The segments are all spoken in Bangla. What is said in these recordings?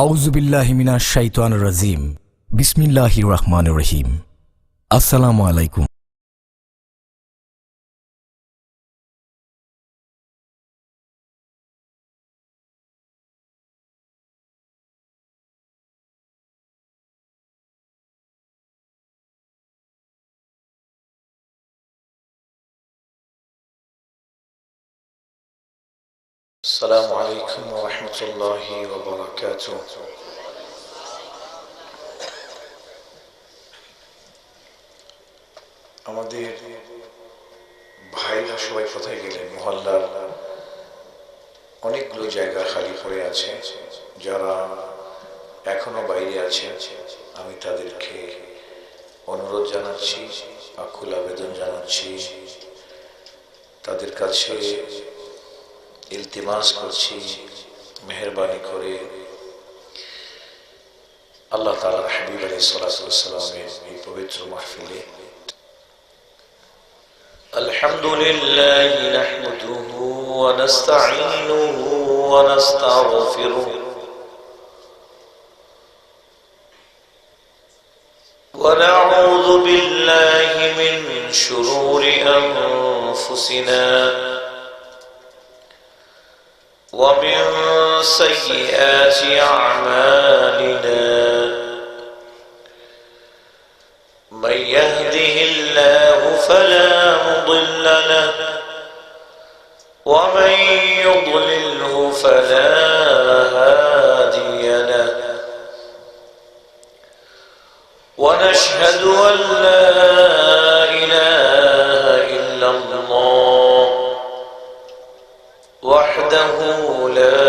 আউযু বিল্লাহি মিনাশ শাইতানির রাজিম। বিসমিল্লাহির রহমানির রহিম। আসসালামু আলাইকুম। السلام عليكم ورحمة الله وبركاته. আমাদের ভাইরা সবাই কোথায় গেলেন? মহল্লার অনেকগুলো জায়গা খালি পড়ে আছে। যারা এখনো বাইরে আছে আমি তাদেরকে অনুরোধ জানাচ্ছি, আকুল আবেদন জানাচ্ছি, তাদের কাছে ইলতিমাস করছি, মেহেরবানি করে আল্লাহ তাআলার হাবিব আলাইহিস সালাতু ওয়াস সালামের এই পবিত্র মাহফিলে আলহামদুলিল্লাহি নাহমাদুহু ওয়া নাস্তাঈনুহু ওয়া নাস্তাগফিরুহু ওয়া নাউযু বিল্লাহি মিন শুরুরি আনফুসিনা ومن سيئات أعمالنا من يهده الله فلا مضل له ومن يضلله فلا هادي له ونشهد أن لا إله إلا الله وحده لا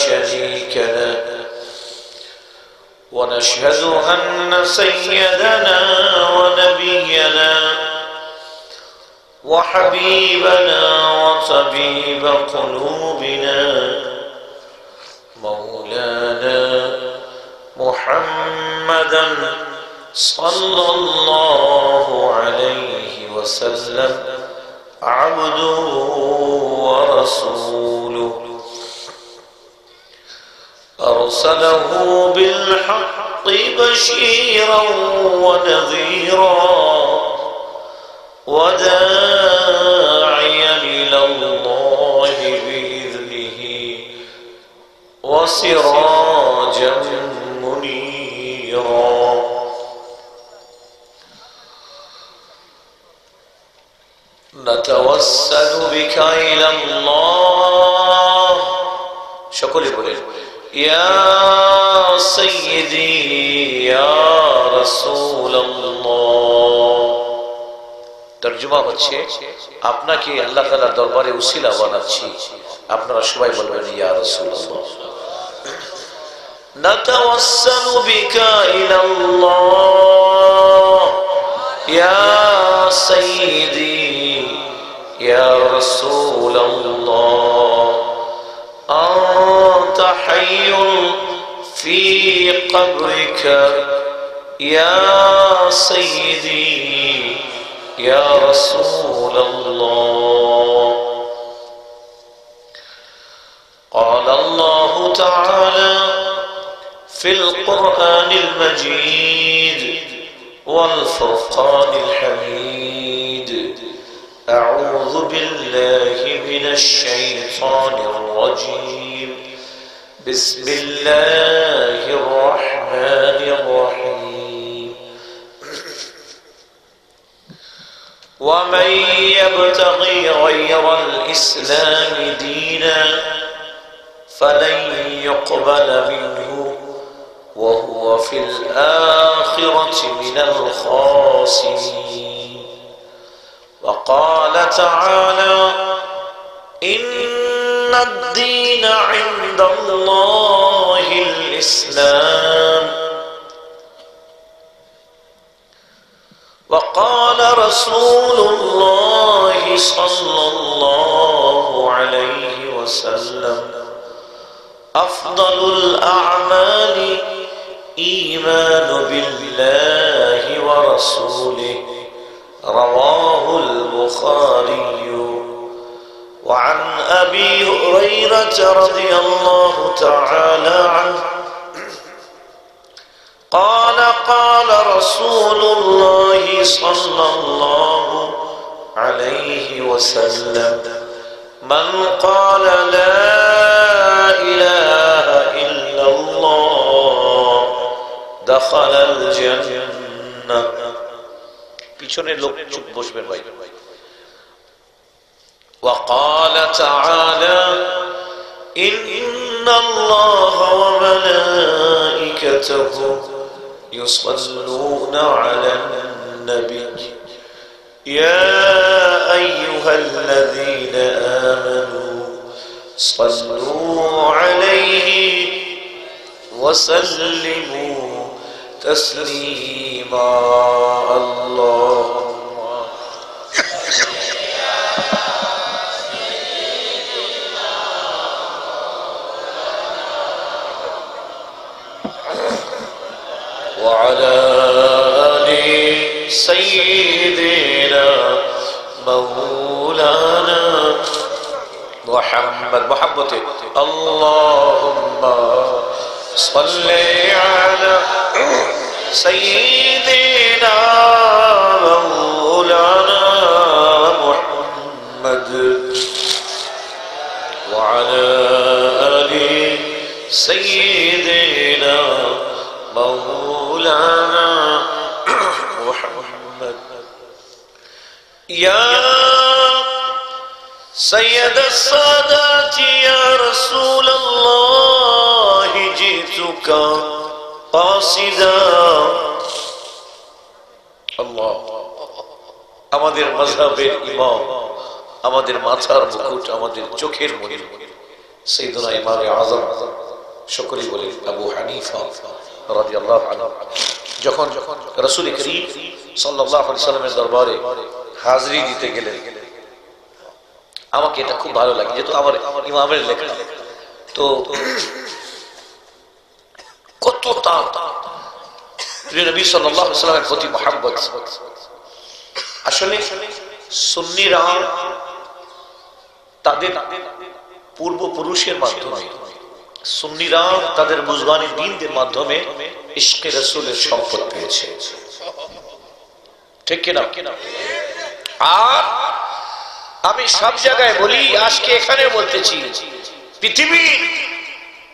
شريك له ونشهد أن سيدنا ونبينا وحبيبنا وطبيب قلوبنا مولانا محمدا صلى الله عليه وسلم عبده ورسوله أرسله بالحق بشيرا ونذيرا وداعيا إلى الله بإذنه وسراجا منيرا. نتوسل بك إلى الله شكرا بولين يا سيدي يا رسول الله. তরজমা হচ্ছে আপনাকে আল্লাহ তাআলার দরবারে উসিলা বানাচ্ছি, আপনারা সবাই বলবেন ইয়া রাসূলুল্লাহ. نتوسل بك إلى الله يا سيدي يا رسول الله. أنت حي في قبرك يا سيدي يا رسول الله. قال الله تعالى في القرآن المجيد والفرقان الحميد أعوذ بالله من الشيطان الرجيم بسم الله الرحمن الرحيم. ومن يبتغي غير الإسلام دينا فلن يقبل منه وهو في الآخرة من الخاسرين. وقال تعالى إن الدين عند الله الإسلام. وقال رسول الله صلى الله عليه وسلم أفضل الأعمال إيمان بالله ورسوله رواه البخاري. وعن أبي هريرة رضي الله تعالى عنه قال رسول الله صلى الله عليه وسلم من قال لا إله إلا الله دخل الجنة পিছনের লোক চুপ বসবেন ভাই وقال تعالى إن الله وملائكته يصلون على النبي يا أيها الذين آمنوا صلوا عليه وسلموا تسليما اللهم وعلى آل سيدنا مولانا محمد محبته اللهم صل على سيدنا مولانا محمد وعلى آل سيدنا مولانا محمد يا سيد السادات يا رسول الله جئتك قاصدا الله আমাদের মাযহাবের ইমাম আমাদের মাথার মুকুট আমাদের চোখের মণি সাইয়েদনা ইমামে আযম সকলেই বলেন আবু হানিফা রাদিয়াল্লাহু আনহু যখন রাসূল করিম সাল্লাল্লাহু আলাইহি সাল্লামের দরবারে হাজিরি দিতে গেলেন আমাকে এটা খুব ভালো লাগে যেহেতু আমার ইমামের লেখা তো কত তার প্রিয় নবী সাল্লাল্লাহু আলাইহি সাল্লামের প্রতি মহব্বত আসলে সুন্নিরা তাদের পূর্বপুরুষের মাধ্যমে সুন্নিরা তাদের বুজবানি দ্বীনদের মাধ্যমে ইশকে রাসূলের সম্পদ পেয়েছে ঠিক কি না আর আমি সব জায়গায় বলি আজকে এখানে বলতেছি পৃথিবীর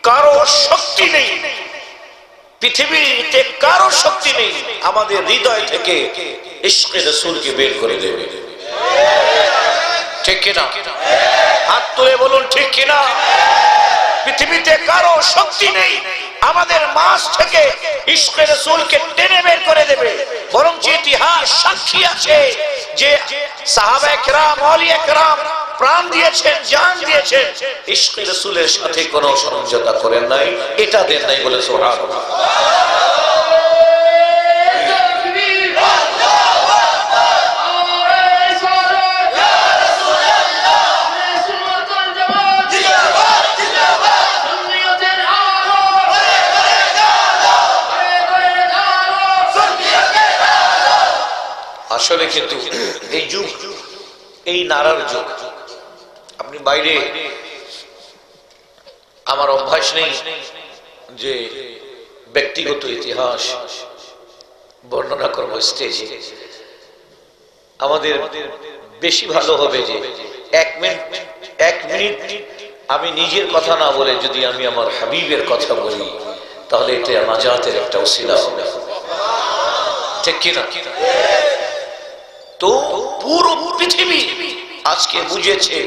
কারো শক্তি নেই পৃথিবীতে কারো শক্তি নেই আমাদের হৃদয় থেকে ইশকে রাসূলকে বের করে দেবে ঠিক কি না হাত তুলে বলুন ঠিক কি না পৃথিবীতে কারো শক্তি নেই আমাদের মাঝ থেকে ইশকে রাসূলকে টেনে বের করে দেবে বরং ইতিহাস সাক্ষী আছে যে সাহাবায়ে কেরাম আউলিয়া কেরাম প্রাণ দিয়েছেন জান দিয়েছেন ইশকে রাসূলের সাথে কোনো সমঝোতা করেন নাই এটা দেন নাই বলে সুবহানাল্লাহ আসলে কিন্তু এই যুগ এই নারার যুগ আপনি বাইরে আমার অভ্যাস নেই যে ব্যক্তিগত ইতিহাস বর্ণনা করব স্টেজে আমাদের বেশি ভালো হবে যে এক মিনিট আমি নিজের কথা না বলে যদি আমি আমার হাবিবের কথা বলি তাহলে এটা নাজাতের একটা ওসিলা হবে ঠিক কি না তো পুরো পৃথিবী আজকে বুঝেছে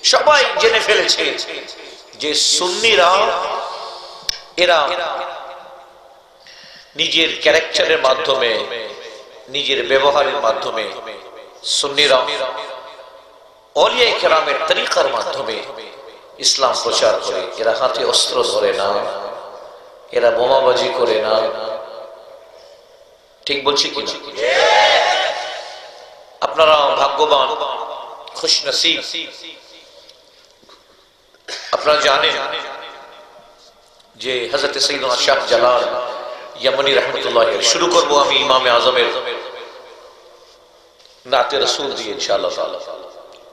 সবাই জেনে ফেলেছে যে সুন্নিরা এরা নিজের ক্যারেক্টারের মাধ্যমে নিজের ব্যবহারের মাধ্যমে সুন্নিরা আউলিয়া কেরামের তরিকার মাধ্যমে ইসলাম প্রচার করে এরা হাতে অস্ত্র ধরে না এরা বোমাবাজি করে না ঠিক বলছি কি আপনারা ভাগ্যবান খুশনসিব আপনারা জানেন যে হযরত সাইয়েদনা শাহ জালাল ইয়ামানি রাহমাতুল্লাহ আলাইহি শুরু করব আমি ইমামে আজমের নাতে রাসূল দিয়ে ইনশাআল্লাহ তাআলা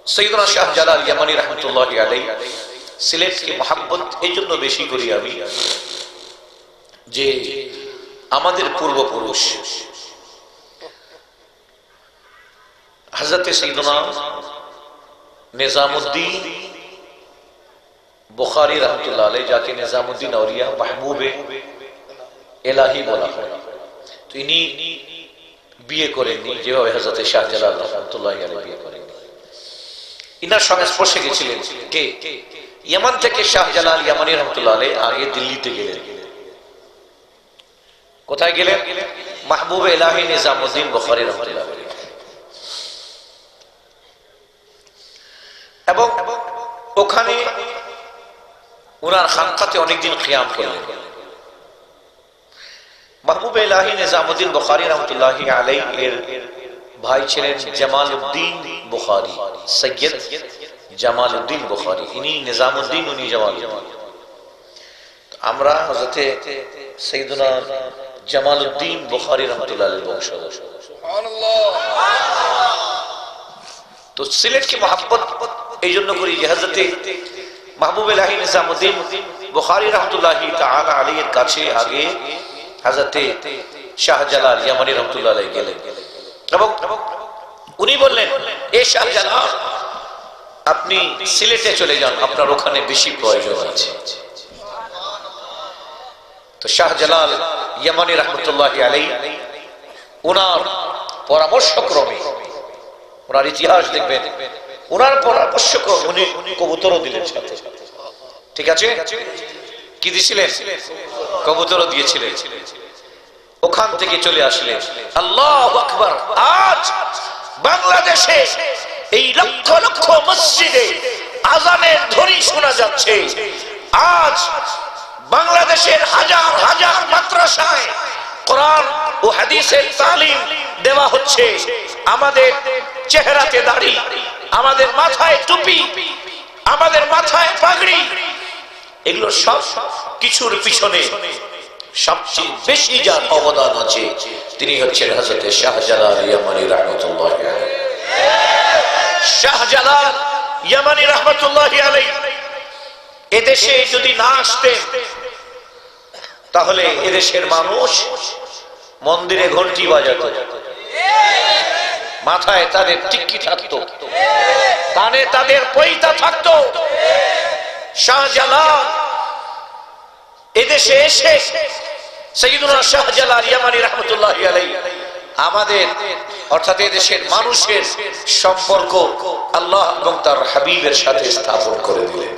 সাইয়েদনা শাহ জালাল ইয়ামানি রাহমাতুল্লাহ আলাইহি সিলেটকে মহব্বত এইজন্য বেশি করি আমি যে আমাদের পূর্বপুরুষ হযরতে সাইয়েদনা নিজামুদ্দিন বুখারী রাহমাতুল্লাহ আলাইহি, যাকে নিজামুদ্দিন আউলিয়া মাহবুবে ইলাহি বলা হয়, তো ইনি বিয়ে করেননি যেভাবে হযরতে শাহজালাল রাহমাতুল্লাহি আলাইহি বিয়ে করেননি। ইনার সংস্পর্শে গেছিলেন কে? ইয়ামান থেকে শাহজালাল ইয়ামানী রাহমাতুল্লাহ আলাইহি আগে দিল্লিতে গেলেন। কোথায় গেলেন? মাহবুবে ইলাহি নিজামুদ্দিন বুখারী রাহমাতুল্লাহ আলাইহি। এবং ওখানে ওনার খানকাতে অনেকদিন কিয়াম করলেন। মাহবুবে ইলাহি নিজামুদ্দিন বুখারী রাহমাতুল্লাহি আলাইহি এর ভাই ছিলেন জামালউদ্দিন বুখারী, সৈয়দ জামালউদ্দিন বুখারী। ইনি নিজামুদ্দিন, উনি জামালউদ্দিন। আমরা হযরতে সাইয়েদনা জামালউদ্দিন বুখারী রাহমাতুল্লাহ আলাইহির বংশধর। সুবহানাল্লাহ। তো সিলেটকে মহব্বত এই জন্য করি যে হযরতে মাহবুবে ইলাহি নিজামুদ্দিন বুখারী রাহমাতুল্লাহি তাআলা আলাইহির কাছে আগে হযরতে শাহজালাল ইয়ামানী রাহমাতুল্লাহ আলাইহি গেলেন এবং উনি বললেন, এ শাহজালাল, আপনি সিলেটে চলে যান, আপনার ওখানে বেশি প্রয়োজন আছে। তো শাহজালাল ইয়ামানী রাহমাতুল্লাহি আলাইহি ওনার পরামর্শক্রমে, ওনার ইতিহাস দেখবেন, ওনার পরামর্শক্রমে উনি কবুতরও দিলেন সাথে। ঠিক আছে, কি দিয়েছিলেন? কবুতরও দিয়েছিলেন। ওখান থেকে চলে আসলেন। আল্লাহু আকবার। আজ বাংলাদেশে এই লক্ষ লক্ষ মসজিদে আযানের ধ্বনি শোনা যাচ্ছে। আজ বাংলাদেশের হাজার হাজার মাদ্রাসায় কোরআন ও হাদিসের তালিম দেওয়া হচ্ছে। আমাদের চেহারাতে দাড়ি, আমাদের মাথায় টুপি, আমাদের মাথায় পাগড়ি, এগুলো সব কিছুর পিছনে সবচেয়ে বেশি যার অবদান আছে তিনি হচ্ছেন হযরত শাহজালাল ইয়ামানী রাহমাতুল্লাহি আলাইহি। শাহজালাল ইয়ামানী রাহমাতুল্লাহি আলাইহি এদেশে যদি না আসতেন তাহলে এদেশের মানুষ মন্দিরে ঘন্টি বাজাতো, মাথায় তাদের টিক্কি থাকতো, কানে তাদের পয়তা থাকতো। শাহজালাল এদেশে এসে সাইয়েদনা শাহজালাল ইয়ামানী রাহমাতুল্লাহি আলাইহি আমাদের অর্থাৎ এদেশের মানুষের সম্পর্ক আল্লাহ এবং তার হাবিবের সাথে স্থাপন করে দিলেন।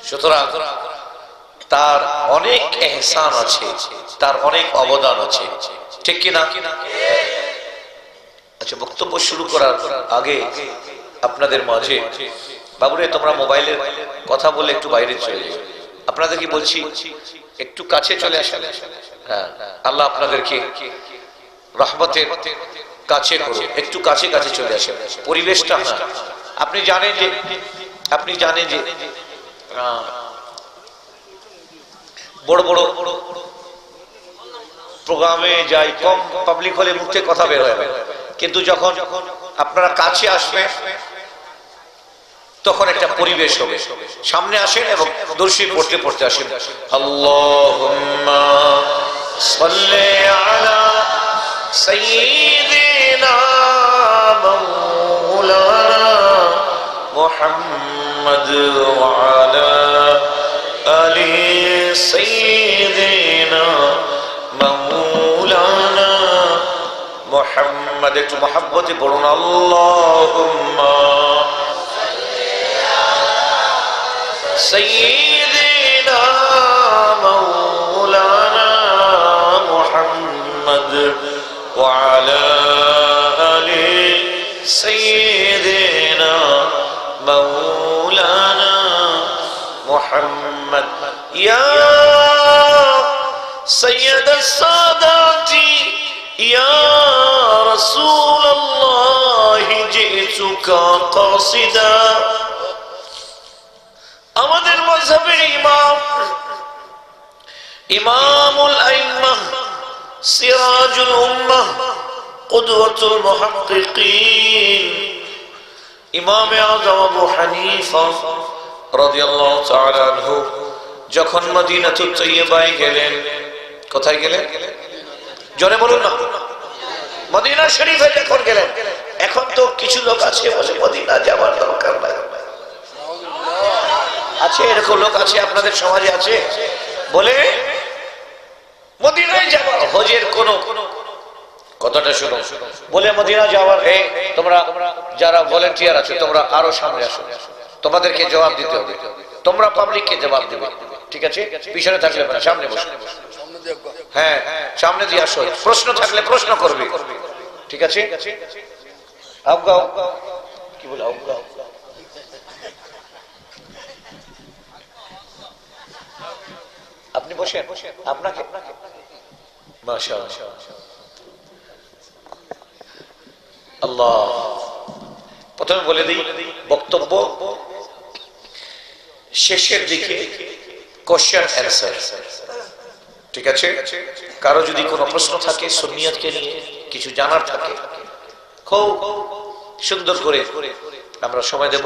সুতরাং তার অনেক ইহসান আছে, তার অনেক অবদান আছে, ঠিক কি না? আচ্ছা, বক্তব্য শুরু করার আগে আপনাদের মাঝে, বাবুরে তোমরা মোবাইলের কথা বলে একটু বাইরে চলে যাও। আপনাদেরকে বলছি একটু কাছে চলে আসেন। হ্যাঁ, আল্লাহ আপনাদেরকে রহমতের কাছে করুন। একটু কাছে কাছে চলে আসেন, পরিবেশটা না। আপনি জানেন যে বড় বড় প্রোগ্রামে যাই, কম পাবলিক হলে মুখে কথা বের হয়, কিন্তু যখন আপনারা কাছে আসবেন তখন একটা পরিবেশ হবে। সামনে আসেন এবং দর্শী পড়তে পড়তে আসেন। আল্লাহুম্মা সাল্লি আলা সাইয়্যিদিনা মাওলানা মুহাম্মদ ওয়া আলা আলি সাইয়্যিদিনা মাওলানা মুহাম্মদ। একটু মহব্বতে পড়ুন, আল্লাহুম্মা سيدنا مولانا محمد وعلى آل سيدنا مولانا محمد يا سيد السادات يا رسول الله جئتك قاصدا। আমাদের মাযহাবের ইমামুল আইম্মাহ, সিরাজুল উম্মাহ, কুদওয়াতুল মুহাক্কিকিন, ইমামে আযম আবু হানিফা রাদিয়াল্লাহু তাআলা আনহু যখন মদিনাতুত তাইয়্যিবায় গেলেন, কোথায় গেলেন? জোরে বলুন না। মদিনা শরীফে যখন গেলেন, এখন তো কিছু লোক আছে বলে মদিনা যাওয়ার দরকার নাই। আছে এরকম লোক আছে আপনাদের সমাজে আছে বলে মদিনায় যাওয়া হজের কোন কথাটা শুনো বলে মদিনা যাওয়ার। তোমরা যারা ভলেন্টিয়ার আছে তোমরা আরো সামনে আসো, তোমাদেরকে জবাব দিতে হবে, তোমরা পাবলিককে জবাব দেবে, ঠিক আছে? পিছনে থাকলে সামনে বসে, হ্যাঁ সামনে দিয়ে আসো, প্রশ্ন থাকলে প্রশ্ন করবে, ঠিক আছে? আবগাও কি বলে আবগাও, আপনি বসেন, আপনাকে মাশাআল্লাহ আল্লাহ। প্রথমে বলে দিই বক্তব্য শেষের দিকে কোশ্চেন অ্যান্সার, ঠিক আছে? কারো যদি কোনো প্রশ্ন থাকে সুন্নিয়তকে নিয়ে কিছু জানার থাকে, খুব সুন্দর করে আমরা সময় দেব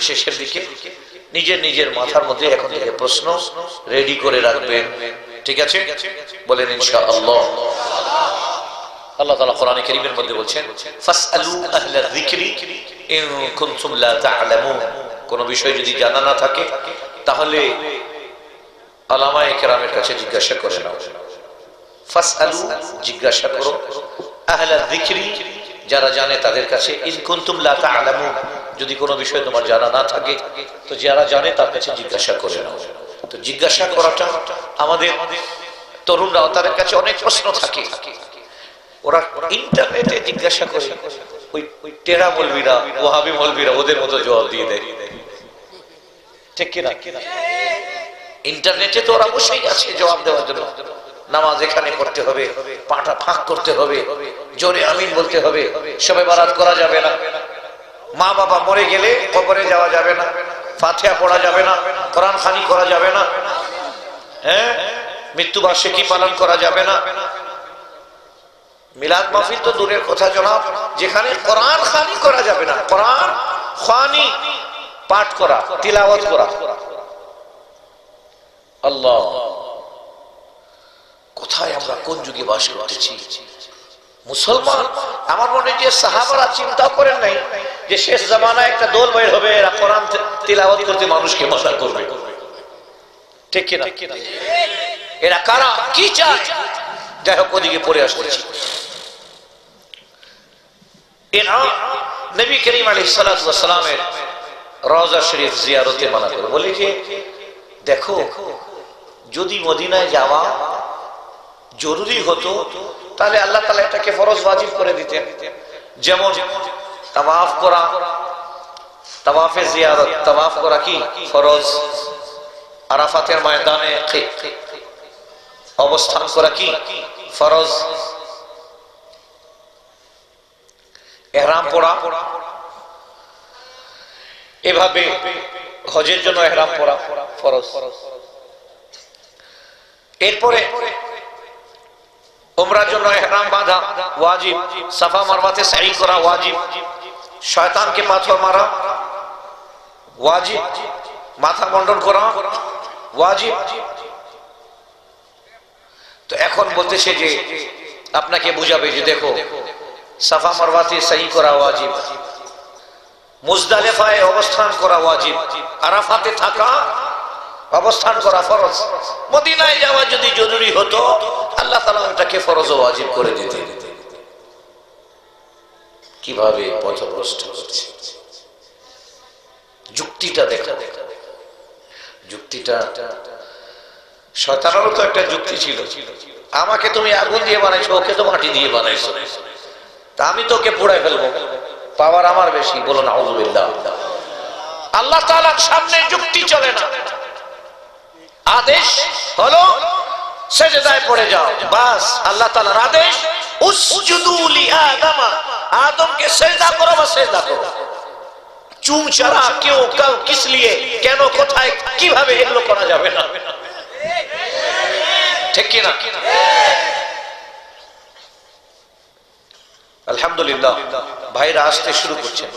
শেষের দিকে। নিজের নিজের মাথার মধ্যে এখন থেকে প্রশ্ন রেডি করে রাখবেন, ঠিক আছে? বলেন ইনশাআল্লাহ। আল্লাহ তাআলা কোরআনে কারীমের মধ্যে বলছেন ফাসআলু আহলা যিকরি ইন কুনতুম লা তা'লামুন। কোন বিষয় যদি জানা না থাকে তাহলে উলামায়ে কেরামের কাছে জিজ্ঞাসা করে নাও। ফাসআলু জিজ্ঞাসা করো, আহলা যিকরি যারা জানে তাদের কাছে, ইন কুনতুম লা তা'লামুন যদি কোনো বিষয় তোমার জানা না থাকে তো যারা জানে তার কাছে জিজ্ঞাসা করে নাও। তো জিজ্ঞাসা করাটা আমাদের তরুণরা, তাদের কাছে অনেক প্রশ্ন থাকে, ওরা ইন্টারনেটে জিজ্ঞাসা করে, ওই টেরা মৌলবীরা ওয়াহাবি মৌলবীরা ওদের মতো জবাব দিয়ে দেয়, ঠিক কিনা? ইন্টারনেটে তো ওরা বসেই আছে জবাব দেওয়ার জন্য। নামাজ এখানে করতে হবে, পাটা ফাঁক করতে হবে, জোরে আমিন বলতে হবে, শবে বারাত করা যাবে না, মা বাবা মরে গেলে কবরে যাওয়া যাবে না, ফাতিহা পড়া যাবে না, কোরআন খানি করা যাবে না, হ্যাঁ মৃত্যুবার্ষিকী পালন করা যাবে না, মিলাদ মাহফিল তো দূরের কথা জনাব, যেখানে কোরআন খানি করা যাবে না, কোরআন খানি পাঠ করা, তিলাওয়াত করা। আল্লাহ, কোথায় আমরা কোন যুগে বাস করতেছি? মুসলমান আমার মনে যে সাহাবারা চিন্তা করেন নাই যে শেষ জামানায় একটা দল বের হবে, এরা কোরআন তিলাওয়াত করতে মানুষকে মজা করবে, ঠিক কিনা? এরা কারা, কি চায়? যাই হোক ওদিকে পড়ে আসতেছি। এরা নবী করিম আলাইহিস সালাতু ওয়াস সালামের রওজা শরীফ জিয়ারতে মানা করে, বলে যে দেখো যদি মদিনায় যাওয়া জরুরি হতো তাহলে আল্লাহ তাআলা এটাকে ফরজ ওয়াজিব করে দিতেন। যেমন তাওয়াফ করা, তাওয়াফে জিয়ারত, তাওয়াফ করা কি ফরজ, আরাফাতের ময়দানে অবস্থান করা কি ফরজ, ইহরাম পরা, এভাবে হজের জন্য ইহরাম পরা ফরজ। এরপরে উমরার জন্য ইহরাম বাঁধা ওয়াজিব, সাফা মারওয়াতে সাই করা ওয়াজিব, শয়তানকে পাথর মারা ওয়াজিব, মাথা মুন্ডন করা ওয়াজিব। তো এখন বলতেছে যে আপনাকে বুঝাবে যে দেখো সাফা মারওয়াতে সাই করা ওয়াজিব, মুজদালিফায় অবস্থান করা ওয়াজিব, আরাফাতে থাকা অবস্থান করা ফরজ। মদিনায় যাওয়া যদি জরুরি হতো আল্লাহ তাআলা এটাকে ফরজ ও ওয়াজিব করে দিতেন। কিভাবে পথভ্রষ্ট হচ্ছে, যুক্তিটা দেখা, যুক্তিটা শয়তানেরও তো একটা যুক্তি ছিল, আমাকে তুমি আগুন দিয়ে বানাইছো, ওকে তো মাটি দিয়ে বানাইছো, তা আমি তোকে পোড়াই ফেলবো, পাওয়ার আমার বেশি, বলো নাউযুবিল্লাহ। আল্লাহ তাআলার সামনে যুক্তি চলে না, আদেশ হলো সেজদায় পড়ে যাও, বাস আল্লাহ তাআলার আদেশ উসজুদু লিআদম, আদমকে সেজদা করো বা সেজদা করো। চুম চারা কেউ কাল কিস লিয়ে, কেন, কোথায়, কিভাবে, এগুলো করা যাবে না, ঠিক কি না? আলহামদুলিল্লাহ ভাইরা আসতে শুরু করছেন,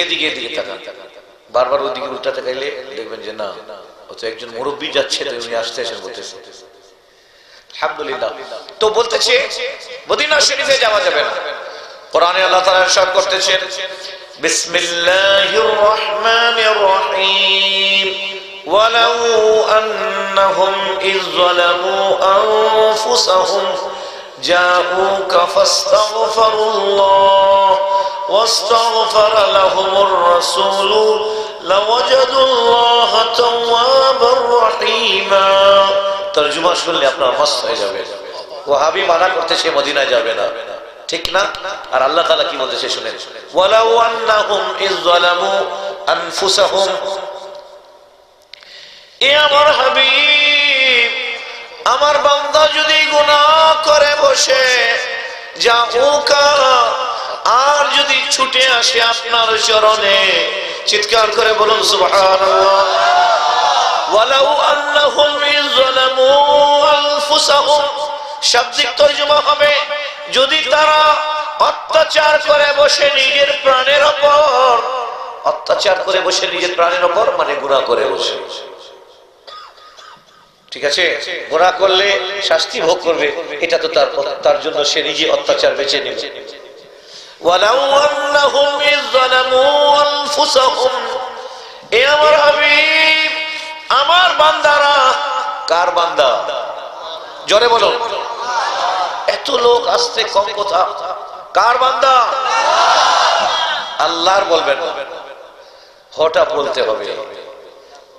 এদিকে এদিকে তাকান, বারবার ওইদিকে উল্টাতে গেলে দেখবেন যে না, ও তো একজন মুরব্বী যাচ্ছে, তো উনি আসতে এসে বলতেছে আলহামদুলিল্লাহ। তো বলতেছে মদিনা শরীফে যাওয়া যাবে না। কোরআনে আল্লাহ তাআলা ইরশাদ করতেছেন বিসমিল্লাহির রহমানির রহিম ওয়ালাউ আন্নাহুম ইয যালামু আনফুসাহুম জাউকা ফাস্তাগফিরুল্লাহ ওয়াস্তাগফারা লাহুমুর রাসূল লাওয়াজাদুল্লাহা তাওয়াবার রহিমা। তরজমা শুনলে আপনার মস্ত হয়ে যাবে। ওয়াহাবি মানা করতেছে মদিনা যাবে না, ঠিক না? আর আল্লাহ তাআলা কি বলতেছে শুনেন, ওয়ালাউ আন্নাহুম ইয যালামু আনফুসাহুম, এ আমার হাবিব, আমার বান্দা যদি গুনাহ করে বসে জাউকা, আর যদি ছুটে আসে আপনার চরণে, চিৎকার করে বলুন সুবহানাল্লাহ। ওয়ালাউ আন্নাহুম ইয যালামু আনফুসাহুম, শাব্দিক তরজমা হবে যদি তারা অত্যাচার করে বসে নিজের প্রাণের উপর, অত্যাচার করে বসে নিজের প্রাণের উপর মানে গুনাহ করে বসে, ঠিক আছে? গুনাহ করলে শাস্তি ভোগ করবে, এটা তো তার জন্য সে নিজে অত্যাচার বেছে নেবে। ওয়ালাউ আন্নাহুম ইয যালামু আনফুসাহুম, এ আমার হাবিব, আমার বান্দারা, কার বান্দা? জোরে বলো। এত লোক আসতে কম কথা, কার বান্দা? আল্লাহর বলবেন না, হটা বলতে হবে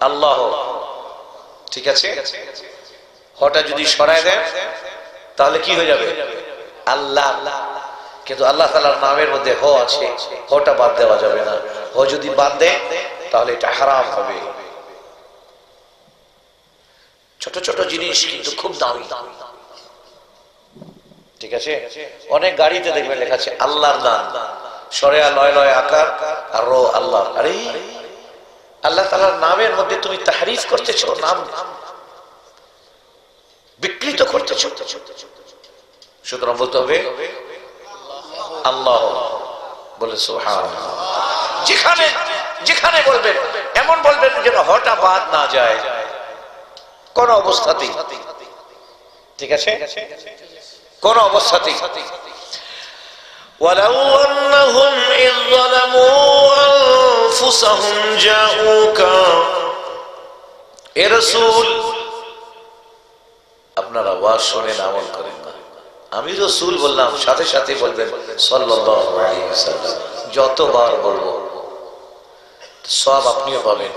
আল্লাহ, ঠিক আছে? হটা যদি সরায় দেন তাহলে কি হয়ে যাবে? আল্লাহ। কিন্তু আল্লাহ তাআলার নামের মধ্যে হ আছে, হটা বাদ দেওয়া যাবে না। হ যদি বাদ দেয় তাহলে এটা হারাম হবে। ছোট ছোট জিনিস কিন্তু খুব দামি, ঠিক আছে? অনেক গাড়িতে দেখবেন লেখা আছে আল্লাহর নাম, সরেয়া লয় লয় আকার আর রো আল্লাহ। আরে আল্লাহ তাআলার নামের মধ্যে তুমি তাহরিফ করতেছো, নাম বিকৃত করতেছো। সুতরাং বলতে হবে আল্লাহ, বলে সুবহানাল্লাহ। যেখানে যেখানে বলবেন এমন বলবেন যেন হটা বাদ না যায় কোন অবস্থাতেই, ঠিক আছে? কোন অবস্থাতেই। ওয়ালাউ আন্নাহুম ইয যালামু আনফুসাহুম জাউকা, এ রাসূল আপনারা ওয়াজ শুনেন, আমল করেন না। আমি রাসূল বললাম, সাথে সাথে বলবেন সাল্লাল্লাহু আলাইহি ওয়াসাল্লাম। যতবার বলবো সব আপনিও পাবেন।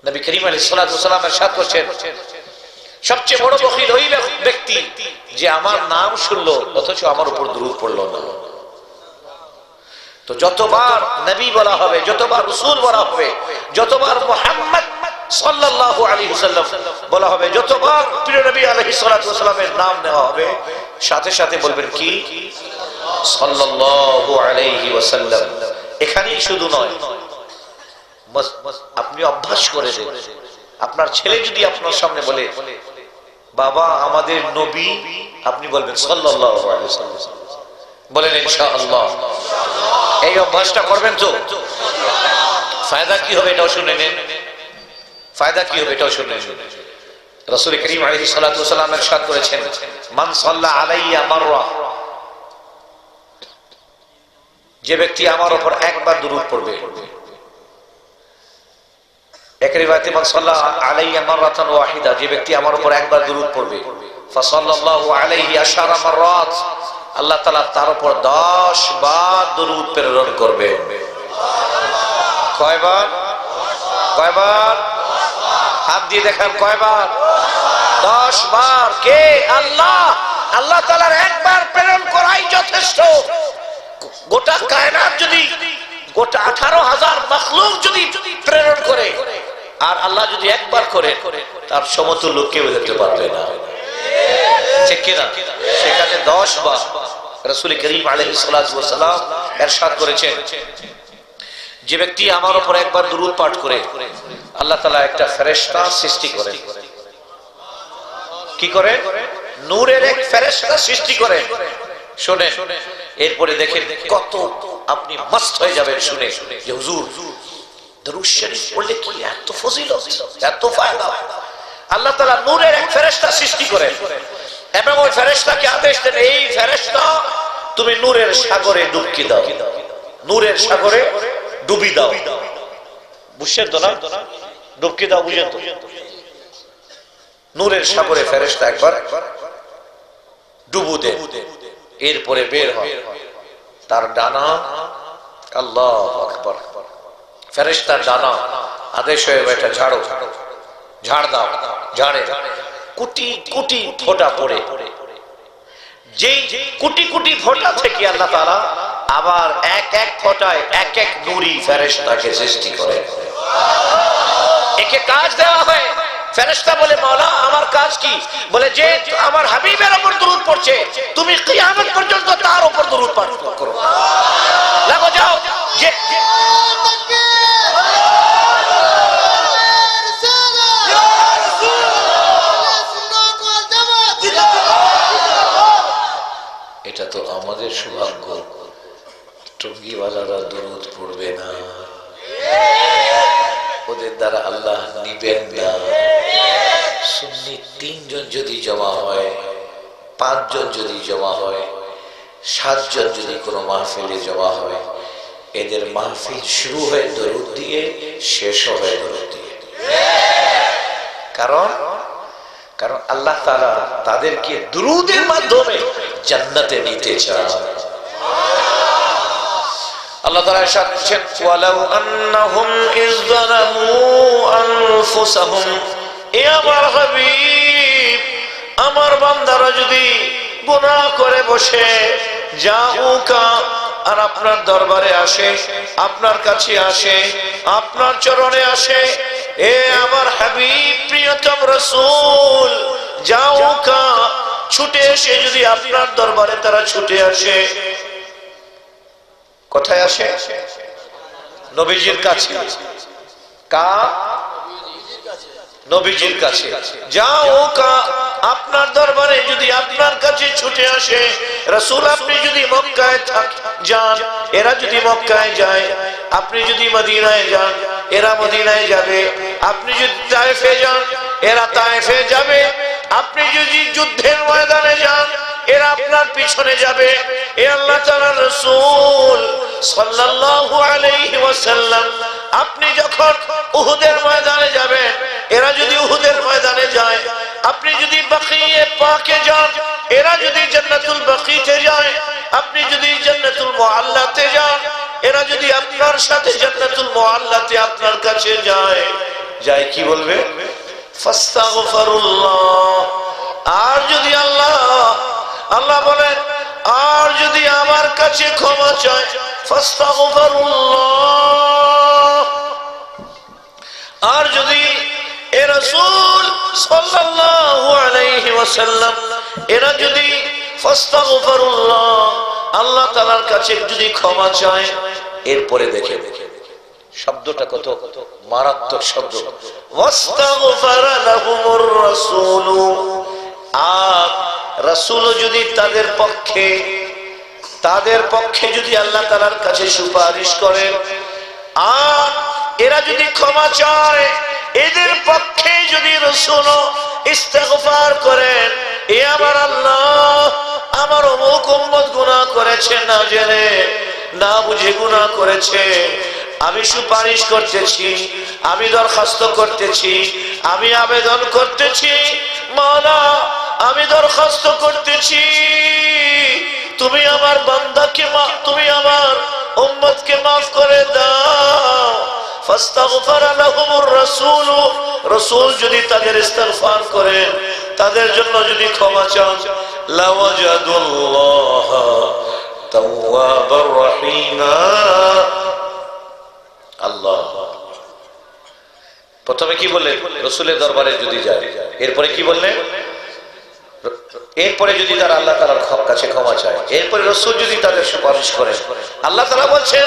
নবী করিম আলাইহিস সালাতু ওয়াস সালাম ইরশাদ করেছেন, সবচেয়ে বড় বখিল ওই ব্যক্তি যে আমার নাম শুনলো অথচ আমার উপর দুরূদ পড়লো না। তো যতবার নবী বলা হবে, যতবার রাসূল বলা হবে, যতবার মুহাম্মদ সাল্লাল্লাহু আলাইহি ওয়াসাল্লাম বলা হবে, যতবার প্রিয় নবী আলাইহিস সালাতু ওয়াস সালামের নাম নেওয়া হবে, সাথে সাথে বলবেন কি? সাল্লাল্লাহু আলাইহি ওয়াসাল্লাম। এখানেই শুধু নয়, আপনি অভ্যাস করে দেন। আপনার ছেলে যদি আপনার সামনে বলে বাবা আমাদের নবী, আপনি বলবেন সাল্লাল্লাহু আলাইহি ওয়াসাল্লাম। বলেন ইনশাআল্লাহ। এই অভ্যাসটা করবেন তো ফায়দা কি হবে এটাও শুনে নেন। ফায়দা কি হবে এটাও শুনে নেন। রাসূল করিম আলাইহিস সালাতু ওয়াস সালাম ইরশাদ করেছেন, মান সাল্লা আলাইয়া মাররা, যে ব্যক্তি আমার উপর একবার দুরূদ পড়বে, এক রিওয়ায়াতে মান সাল্লা আলাইয়া মাররাতান ওয়াহিদা, যে ব্যক্তি আমার উপর একবার দুরূদ পড়বে, ফাসাল্লাল্লাহু আলাইহি আশারা মাররাত, আল্লাহ তাআলা তার উপর 10 বার দুরূদ প্রেরণ করবে। কয়বার? কয়বার? হাত দিয়ে দেখান কয়বার? 10 বার। কে? আল্লাহ। আল্লাহ তাআলার একবার প্রেরণ করাই যথেষ্ট। গোটা কায়নাত যদি, গোটা 18,000 মাখলুক যদি প্রেরণ করে, আর আল্লাহ যদি একবার করে, তার সমতুল্য কেউ হতে পারবে না, ঠিক কিনা? সেখানে 10 বার রাসূল করিম আলাইহিস সালাতু ওয়াস সালাম ইরশাদ করেছেন, যে ব্যক্তি আমার উপর একবার দুরূদ পাঠ করে, আল্লাহ তাআলা একটা ফেরেশতা সৃষ্টি করেন। কি করেন? নূরের এক ফেরেশতা সৃষ্টি করেন। শুনে এরপরে দেখেন কত আপনি মস্ত হয়ে যাবেন শুনে যে হুজুর দরুদ শরীফ পড়লে কি এত ফজিলত, এত ফায়দা। আল্লাহ তাআলা নূরের এক ফেরেশতা সৃষ্টি করেন এবং ওই ফেরেশতাকে আদেশ দেন, এই ফেরেশতা তুমি নূরের সাগরে ডুবকি দাও, নূরের সাগরে ডুবি দাও। বুঝছেন তো না? ডুবকি দাও বুঝেন তো? নূরের সাগরে ফেরেশতা একবার ডুবু দেন, এরপরে বের হয় তার ডানা। আল্লাহু আকবার। ফেরেশতার ডানা আদেশ হয়ে এটা ঝাড়ো, ঝাড় দাও, ঝাড়ে কোটি কোটি ফোঁটা পড়ে। যেই কোটি কোটি ফোঁটা থেকে আল্লাহ তাআলা আবার এক এক ফোঁটায় এক এক নূরি ফেরেশতাকে সৃষ্টি করে। একে কাজ দেওয়া হয়। ফেরেশতা বলে, মাওলা আমার কাজ কি? বলে, যে আমার হাবিবের উপর দরুদ পড়ছে তুমি কিয়ামত পর্যন্ত তার উপর দরুদ পাঠ করো। লাগো যাও। যে এটা তো আমাদের সৌভাগ্য, টঙ্গিওয়ালারা দরুদ পড়বে না, ওদের দ্বারা আল্লাহ নিবেন না। সুন্নি 3 জন যদি জমা হয়, 5 জন যদি জমা হয়, 7 জন যদি কোনো মাহফিলে জমা হয়, এদের মাহফিল শুরু হয় দরুদ দিয়ে, শেষ হয় দরুদ দিয়ে। কারণ আল্লাহ তাআলা তাদেরকে দুরুদের মাধ্যমে জান্নাতে নিতে চান। আল্লাহ তাআলা ইরশাদ করেছেন, ওয়ালাউ আন্নাহুম ইযযালামু আনফুসাহুম, এ আমার হাবিব, আমার বান্দারা যদি গুনাহ করে বসে, জাউকা, আর আপনার দরবারে আসে, আপনার কাছে আসে, আপনার চরণে আসে, এ আমার হাবিব প্রিয়তম রাসূল, জাউকা, ছুটে এসে যদি আপনার দরবারে তারা ছুটে আসে, কোথায় আসে? নবীজির কাছে। নবীজির কাছে। জাউকা, আপনার দরবারে যদি আপনার কাছে ছুটে আসে। রাসূল, আপনি যদি মক্কায় যান, এরা যদি মক্কায় যায়, আপনি যদি মদিনায় যান, এরা মদিনায় যাবে, আপনি যদি তায়েফে যান, এরা তায়েফে যাবে, আপনি যদি যুদ্ধের ময়দানে যান, এরা আপনার পিছনে যাবে। এ আল্লাহ তাআলার রাসূল সাল্লাল্লাহু আলাইহি ওয়াসাল্লাম, আপনি যখন উহুদের ময়দানে যাবেন, এরা যদি উহুদের ময়দানে যায়, আপনি যদি বাকিয়ে পাকে যান, এরা যদি জান্নাতুল বাকিতে যায়, আপনি যদি জান্নাতুল মুআল্লাতে যান, এরা যদি আপনার সাথে জান্নাতুল মুআল্লাতে আপনার কাছে যায় কি বলবে? ফাস্তাগফিরুল্লাহ। আর যদি আল্লাহ বলেন, আর যদি আমার কাছে ক্ষমা চায়, ফাস্তাগফিরুল্লাহ। আর যদি এ রাসূল সাল্লাল্লাহু আলাইহি ওয়াসাল্লাম, এরা যদি ফাস্তাগফিরুল্লাহ, আল্লাহ তাআলার কাছে যদি ক্ষমা চায়, এরপরে দেখে শব্দটা কত মারাত্মক শব্দ, ওয়াস্তাগফারা লাহুমুর রাসূল। আর রাসূল যদি তাদের পক্ষে যদি আল্লাহ তাআলার কাছে সুপারিশ করেন, আর এরা যদি ক্ষমা চায়, এদের পক্ষে যদি রাসূল ইস্তেগফার করেন, এ আমার আল্লাহ, আমার অমুক উম্মত গুনাহ করেছে, না জেনে না বুঝে গুনাহ করেছে, আমি সুপারিশ করতেছি, আমি দরখাস্ত করতেছি, আমি আবেদন করতেছি, মাওলা আমি দরখাস্ত করতেছি, তুমি আমার বান্দাকে তুমি আমার উম্মতকে মাফ করে দাও। ফাস্তাগফারা লাহুমুর রাসূল, রাসূল যদি তাদের ইস্তিগফার করেন, তাদের জন্য যদি ক্ষমা চান, লাওয়াজাদুল্লাহ তাওয়াবার রহিমা। আল্লাহ প্রথমে কি বললেন? রাসূলের দরবারে যদি যায়, এরপরে কি বললেন? এরপরে যদি তারা আল্লাহ তাআলার কাছে ক্ষমা চায়, এরপরে রাসূল যদি তাদের সুপারিশ করেন, আল্লাহ তাআলা বলছেন,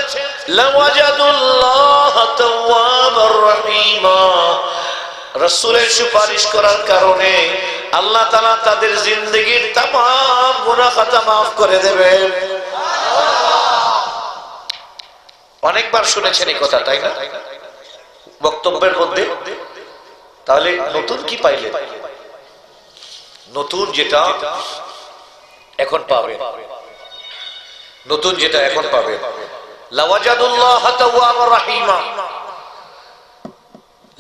লাওয়াজাদুল্লাহ তাওয়াবার রহিমা। রাসূলের সুপারিশ করার কারণে আল্লাহ তাআলা তাদের জিন্দেগীর तमाम গুনাহ খাতা maaf করে দেবেন। অনেকবার শুনেছেন এই কথা, তাই না? বক্তব্যের মধ্যে। তাহলে নতুন কি পাইলেন? নতুন যেটা এখন পাবে, নতুন যেটা এখন পাবে, লাওয়াজাদুল্লাহ তাওয়াবার রাহিমা,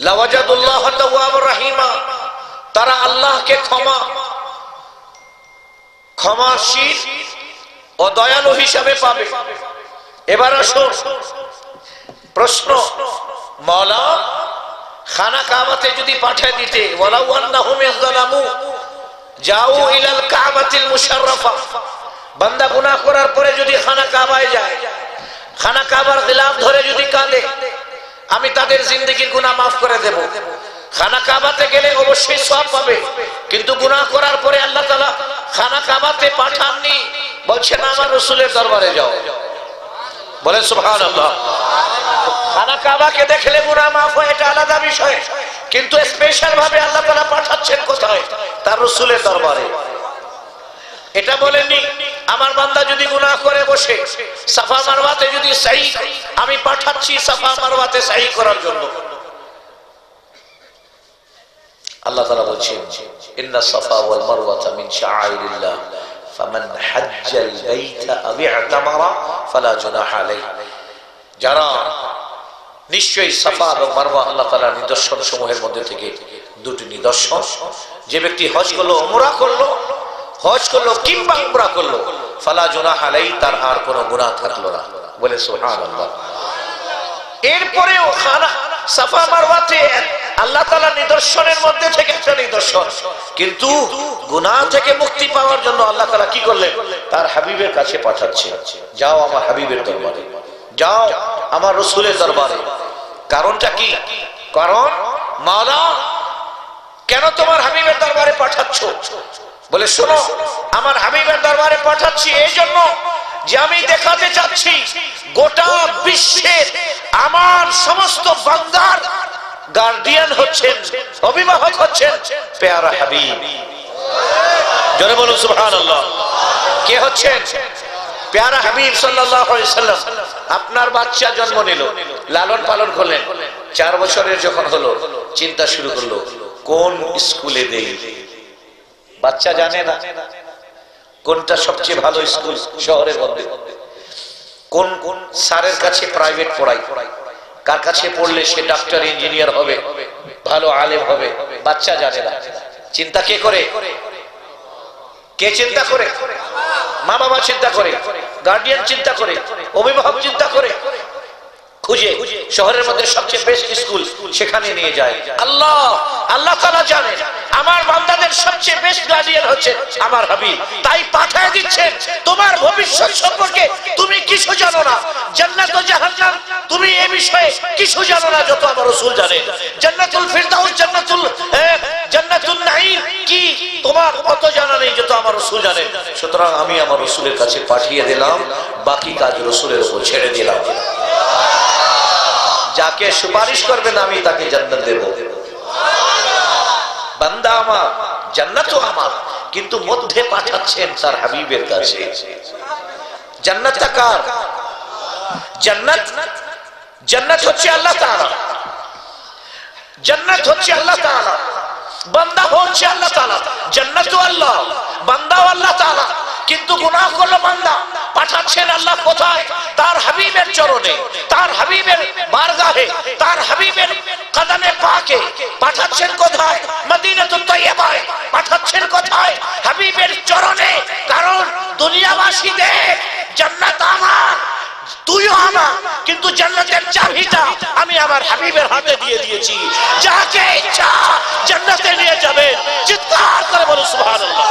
লাওয়াজাদুল্লাহ তাওয়াবার রাহিমা, তারা আল্লাহকে ক্ষমাশীল ও দয়ালু হিসাবে পাবে। এবার আসুন প্রশ্ন, মাওলা খানা কাবাতে যদি পাঠিয়ে দিতে, ওয়ালাউ আন্নাহুম ইয়াযলামু যাও ইলাল কাবাতিল মুশাররাফা, বান্দা গুনাহ করার পরে যদি খানা কাবায় যায়, খানা কাবার খিলাফ ধরে যদি কাঁদে, আমি তাদের জিন্দেগির গুনাহ মাফ করে দেব। খানা কাবাতে গেলে অবশ্যই সওয়াব পাবে, কিন্তু গুনাহ করার পরে আল্লাহ তাআলা খানা কাবাতে পাঠাননি, বলছেন আমার রাসূলের দরবারে যাও। বলেন সুবহানাল্লাহ। খানা কাবাকে দেখলে গুনাহ মাফ হয়, এটা আলাদা বিষয়, কিন্তু স্পেশাল ভাবে আল্লাহ তাআলা পাঠাচ্ছেন কোথায়? তার রাসূলের দরবারে। এটা বলেননি আমার বান্দা যদি গুনাহ করে বসে সাফা মারওয়াতে যদি সহি, আমি পাঠাচ্ছি সাফা মারওয়াতে সহি করার জন্য। আল্লাহ তাআলা বলছেন ইন্না সাফা ওয়াল মারওয়াতা মিন শাআইরিল্লাহ ফামান হাজ্জাল বাইতা আও ইতামারা ফালা জুনাহা আলাইহি। যারা নিশ্চয়ই সাফা এবং মারওয়া আল্লাহ তাআলার নিদর্শন সমূহের মধ্যে থেকে দুটি নিদর্শন, যে ব্যক্তি হজ করলো, উমরা করলো, হজ করলো কিংবা উমরা করলো, ফালা জুনাহা আলাইহি, তার আর কোনো গুনাহ থাকলো না। বলে সুবহানাল্লাহ। এরপরেও খানা সাফা মারওয়াতে আল্লাহ তাআলার নিদর্শনের মধ্যে থেকে একটা নিদর্শন, কিন্তু গুনাহ থেকে মুক্তি পাওয়ার জন্য আল্লাহ তাআলা কি করলেন? তার হাবিবের কাছে পাঠাচ্ছে, যাও আমার হাবিবের দরবারে, যাও আমার রাসূলের দরবারে। কারণটা কি? কারণ মাওলা কেন তোমার হাবিবের দরবারে পাঠাচ্ছ? বলে শোনো, আমার হাবিবের দরবারে পাঠাচ্ছি এই জন্য যে আমি দেখাতে চাচ্ছি গোটা বিশ্বের আমার সমস্ত বান্দার গার্ডিয়ান হচ্ছেন, অভিভাবক হচ্ছেন পেয়ারা হাবিব। জোরে বলুন সুবহানাল্লাহ। কে হচ্ছেন? পেয়ারা হাবিব সাল্লাল্লাহু আলাইহি সাল্লাম। আপনার বাচ্চা জন্ম নিল, লালন পালন করলেন, 4 বছরের যখন হলো চিন্তা শুরু করলো কোন স্কুলে দেই। বাচ্চা জানে না কোনটা সবচেয়ে ভালো স্কুল শহরের মধ্যে, কোন কোন স্যারের কাছে প্রাইভেট পড়াই, কার কাছে পড়লে সে ডাক্তার ইঞ্জিনিয়ার হবে, ভালো আলেম হবে, বাচ্চা জানে না। চিন্তা কে করে? কে চিন্তা করে? মা বাবা চিন্তা করে, গার্ডিয়ান চিন্তা করে, অভিভাবক চিন্তা করে, খুঁজে শহরের মধ্যে সবচেয়ে বেস্ট স্কুল সেখানে নিয়ে যায়। আল্লাহ তাআলা জানেন আমার বান্দাদের সবচেয়ে বেস্ট গার্ডিয়ান হচ্ছে আমার হাবিব, তাই পাঠিয়ে দিচ্ছেন। তোমার ভবিষ্যৎ সম্পর্কে তুমি কিছু জানো না, জান্নাত ও জাহান্নাম তুমি এই বিষয়ে কিছু জানো না যত আমার রাসূল জানেন। জান্নাতুল ফিরদাউস, জান্নাতুল নাঈম কি তোমার অত জানা নেই যত আমার রাসূল জানেন। সুতরাং আমি আমার রাসূলের কাছে পাঠিয়ে দিলাম, বাকি কাজ রাসূলের উপর ছেড়ে দিলাম। যাকে সুপারিশ করবেন আমি তাকে জান্নাত দেব। বান্দা আমার, জান্নাতও আমার, কিন্তু মধ্যে পাঠাচ্ছেন তার হাবিবের কাছে। জান্নাতটা কার? জান্নাত হচ্ছে আল্লাহ তাআলা, জান্নাত হচ্ছে আল্লাহ তাআলা, বান্দা হচ্ছে আল্লাহ তাআলা। জান্নাতও আল্লাহ, বান্দাও আল্লাহ তাআলা, কিন্তু গুনাহ করলো বান্দা, পাঠাচ্ছেন আল্লাহ কোথায়? তার হাবিবের চরণে, তার হাবিবের বারগাহে, তার হাবিবের কদমে পাকে। পাঠাচ্ছেন কোথায়? মদিনাতুত তাইয়্যিবায়। পাঠাচ্ছেন কোথায়? হাবিবের চরণে। কারণ দুনিয়াবাসী দেখ, জান্নাত আমার, তুইও আমার, কিন্তু জান্নাতের চাবিটা আমি আমার হাবিবের হাতে দিয়ে দিয়েছি। যাকে ইচ্ছা জান্নাতে নিয়ে যাবেন। চিৎকার করে বলুন সুবহানাল্লাহ।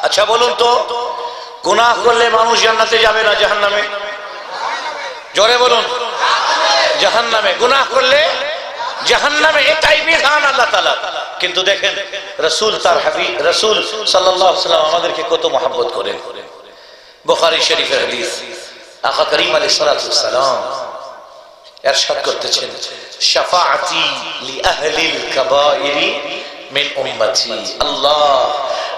আচ্ছা বলুন তো, গুনাহ করলে মানুষ জান্নাতে যাবে না জাহান্নামে? জোরে বলুন, জাহান্নামে। গুনাহ করলে জাহান্নামে, এটাই বিধান আল্লাহ তাআলা। কিন্তু দেখেন রাসূল, তার হাবিব রাসূল সাল্লাল্লাহু আলাইহি ওয়াসাল্লাম আমাদেরকে কত মহব্বত করেন। বুখারী শরীফের হাদিস, আকা করিম আলাইহিস সালাতু ওয়াস সালাম ইরশাদ করতেছেন, শাফাআতি লি আহলিল কাবাইরি মিন উম্মতি। আল্লাহ,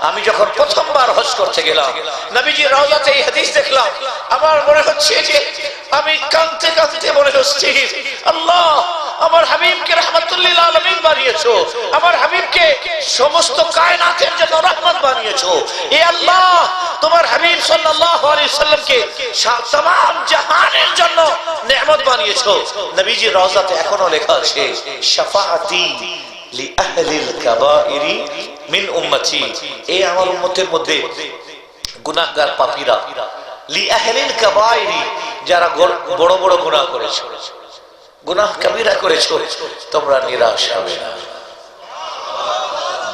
আমি যখন প্রথমবার হজ করতে গেলাম, নবীজির রওজাতে এই হাদিস দেখলাম, আমার মনে হচ্ছে যে আমি কাঁদতে কাঁদতে মনে হচ্ছে, আল্লাহ, আমার হাবিবকে রাহমাতুল লিল আলামিন বানিয়েছো, আমার হাবিবকে সমস্ত কায়নাতের জন্য রহমত বানিয়েছো। এ আল্লাহ, তোমার হাবিব সাল্লাল্লাহু আলাইহি সাল্লামকে तमाम জাহানের জন্য নেয়ামত বানিয়েছো। নবীজির রওজাতে এখনো লেখা আছে, শাফাআতি লি আহলিল কাবাইরি মিন উম্মতি। এই আমার উম্মতের মধ্যে গুনাহগার পাপীরা, লি আহলিল কাবাইরি, যারা বড় বড় গুনাহ করেছো, গুনাহ কবিরা করেছো, তোমরা নিরাশ হবে না।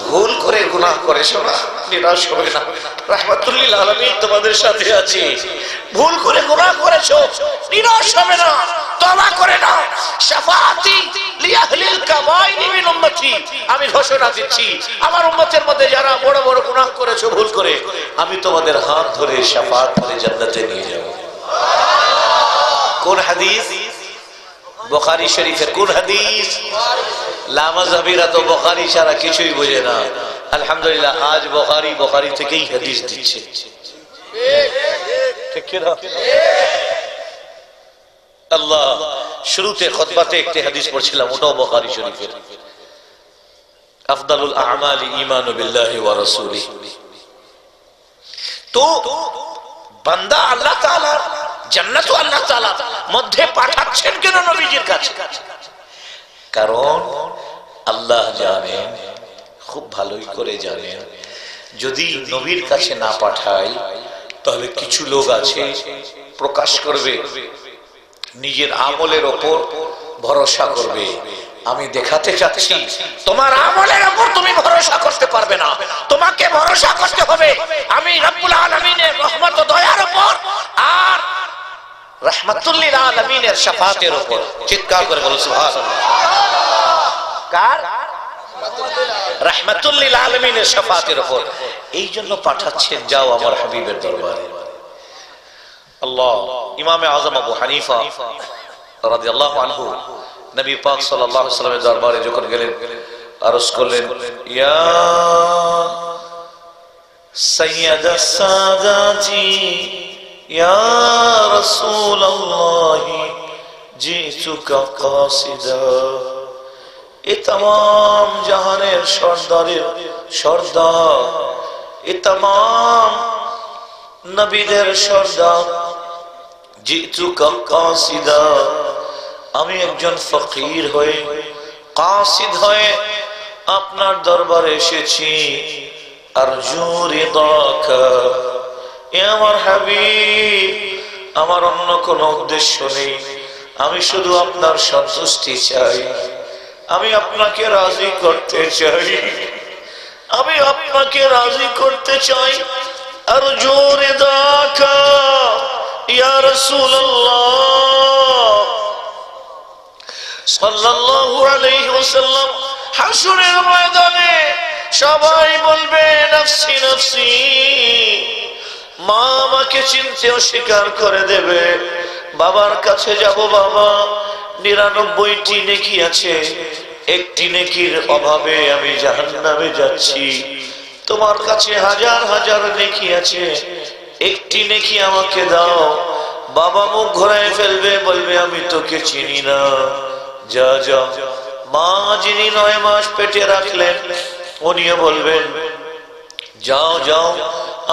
ভুল করে গুনাহ করেছো না, নিরাশ হবে না। রাহমাতুল লিল আলামিন তোমাদের সাথে আছে। ভুল করে গুনাহ করেছো, নিরাশ হবে না, তওবা করে নাও। শাফাআতি লি আহলিল কাবাইরি মিন উম্মতি, আমি ঘোষণা দিচ্ছি, আমার উম্মতের মধ্যে যারা বড় বড় গুনাহ করেছো ভুল করে, আমি তোমাদের হাত ধরে শাফাআত করে জান্নাতে নিয়ে যাব। কোন হাদিস? বুখারী শরীফের কোন হাদিস? লামাযাবিরা তো বুখারী ছাড়া কিছুই বোঝে না। আলহামদুলিল্লাহ, আজ বুখারী থেকেই হাদিস দিচ্ছে। ঠিক কি না? আল্লাহ, শুরুতে খুতবাতে একটি হাদিস পড়ছিলাম, ওটাও বুখারী শরীফের। আফদালুল আ'মালি ঈমানু বিল্লাহি ওয়া রাসূলিহি। তো বান্দা আল্লাহ তাআলা জান্নাত আল্লাহ তাআলা মধ্যে পাঠাচ্ছেন কেন নবীজির কাছে? কারণ আল্লাহ জানেন, খুব ভালোই করে জানেন, যদি নবীর কাছে না পাঠাই তাহলে কিছু লোক আছে প্রকাশ করবে, নিজের আমলের ওপর ভরসা করবে। আমি দেখাতে চাচ্ছি, তোমার আমলের ওপর তুমি ভরসা করতে পারবে না, তোমাকে ভরসা করতে হবে আমি রব্বুল আলামিনের রহমত ও দয়ার উপর, আর রাহমাতুল লিল আলামিনের শাফাআতের উপর। চিৎকার করে বলুন সুবহানাল্লাহ। কার? রাহমাতুল লিল আলামিনের শাফাআতের উপর। এই জন্য পাঠাচ্ছেন, যাও আমার হাবিবের দরবারে। আল্লাহ, ইমামে আযম আবু হানিফা রাদিয়াল্লাহু আনহু নবী পাক সাল্লাল্লাহু আলাইহি ওয়াসাল্লামের দরবারে যখন গেলেন, আরজ করলেন, ইয়া সাইয়্যিদাস সাদাতি ইয়া রাসূলুল্লাহ জিতুকা কাসিদা। এ तमाम জাহানের সর্দারের সর্দার, এ तमाम নবীদের সর্দার, জিতুকা কাসিদা, আমি একজন ফকির হয়ে, কাসিদ হয়ে আপনার দরবারে এসেছি। আরজু রিদাকা, এ আমার হাবিব, আমার অন্য কোনো উদ্দেশ্য নেই, আমি শুধু আপনার সন্তুষ্টি চাই, আমি আপনাকে রাজি করতে চাই, আমি আপনাকে রাজি করতে চাই। আরজু রিদাকা ইয়া রাসূলুল্লাহ সাল্লাল্লাহু আলাইহি ওয়াসাল্লাম। হাসরের ময়দানে সবাই বলবে নফসি নফসি, মা আমাকে চিনতে অস্বীকার করে দেবে, বাবার কাছে যাব, বাবা 99টি নেকি আছে, একটি নেকির অভাবে আমি জাহান্নামে যাচ্ছি, তোমার কাছে হাজার হাজার নেকি আছে, একটি নেকি আমাকে দাও। বাবা মুখ ঘোরায় ফেলবে, বলবে আমি তোকে চিনি না, যা যা। মা যিনি 9 মাস পেটে রাখলেন, উনিও বলবেন যাও যাও,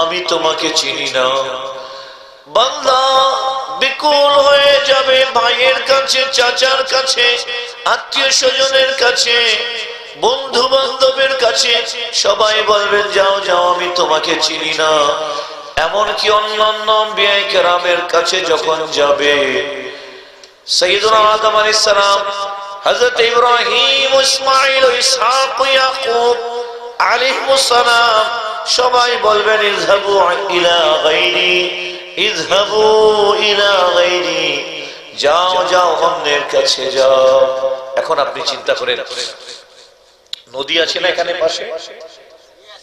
আমি তোমাকে চিনি না। বান্দা বিকুল হয়ে যাবে ভাইয়ের কাছে, চাচার কাছে, আত্মীয় স্বজনের কাছে, বন্ধু বান্ধবের কাছে, সবাই বলবেন যাও যাও, আমি তোমাকে চিনি না। এমনকি অন্যান্য আম্বিয়ায়ে কেরামের কাছে যখন যাবে, সাইয়্যিদুনা আদম আলাইহিস সালাম, হযরত ইব্রাহিম, ইসমাঈল, ইসহাক, ইয়াকুব আলাইহিস সালাম, সবাই বলবেন ইযহাবু ইলা গায়রি, ইযহাবু ইলা গায়রি, যাও যাও অন্যের কাছে যাও। এখন আপনি চিন্তা করেন, নদী আছে না এখানে পাশে,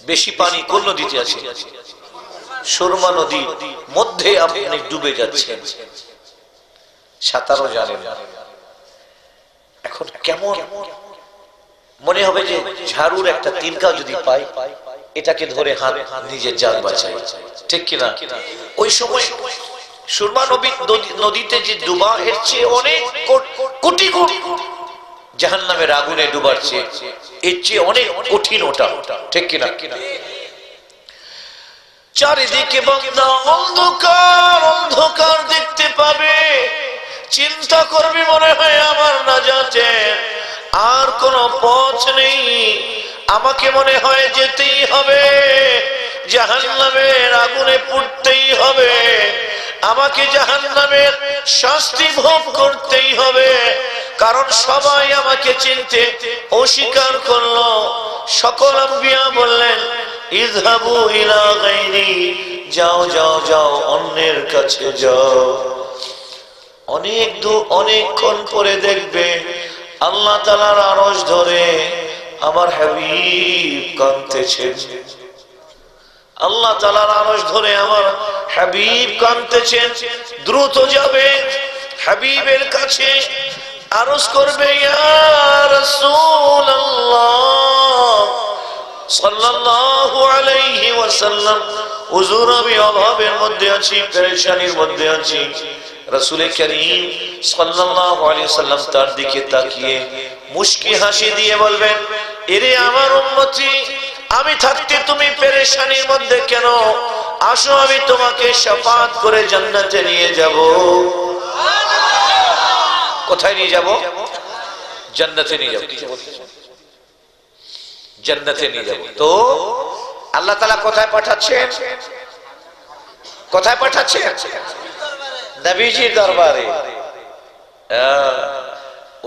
বেশি পানি কোন নদীতে আছে? সুরমা নদীর মধ্যে আপনি ডুবে যাচ্ছেন, সাঁতারও জানেন না, এখন কেমন মনে হবে যে ঝাড়ুর একটা তিনকা যদি পাই, এটাকে ধরে হাত নিজের জান বাঁচাই, ঠিক কিনা? ওই সময় সুরমা নদীতে যে ডুবা, এর চেয়ে অনেক কোটি কোটি জাহান্নামের আগুনে ডুবার চেয়ে এর চেয়ে অনেক কঠিন ওটা, ঠিক কিনা? চারিদিকে বান্দা অন্ধকার অন্ধকার দেখতে পাবে, চিন্তা করবি মনে হয় আমার নাজাতের আর কোনো পথ নেই, আমাকে মনে হয় যেতেই হবে, জাহান্নামের আগুনে পুড়তেই হবে, আমাকে জাহান্নামের শাস্তি ভোগ করতেই হবে, কারণ সবাই আমাকে চিনতে অস্বীকার করলো। সকল আম্বিয়া বললেন ইযহাবু ইলা গায়রি, যাও যাও যাও অন্যের কাছে যাও। অনেকক্ষণ পরে দেখবে আল্লাহ তাআলার আরশ ধরে আমার হাবিব কাঁদতেছেন, আল্লাহ তাআলার আরশ ধরে আমার হাবিব কাঁদতেছেন। দ্রুত যাবে হাবিবের কাছে, আরজ করবে ইয়া রাসূলুল্লাহ সাল্লাল্লাহু আলাইহি ওয়াসাল্লাম, হুজুর আমি অভাবের মধ্যে আছি, পেরেশানির মধ্যে আছি। রাসূল করিম সাল্লাল্লাহু আলাইহি ওয়াসাল্লাম তার দিকে তাকিয়ে মুস্কি হাসি দিয়ে বলবেন, এরে আমার উম্মতি, আমি থাকতে তুমি পেরেশানির মধ্যে কেন? আসো আমি তোমাকে শাফাআত করে জান্নাতে নিয়ে যাব। কোথায় নিয়ে যাব? জান্নাতে নিয়ে যাব। জান্নাতে নিয়ে যাব। তো আল্লাহ তাআলা কোথায় পাঠাচ্ছেন? কোথায় পাঠাচ্ছেন? নবীজির দরবারে।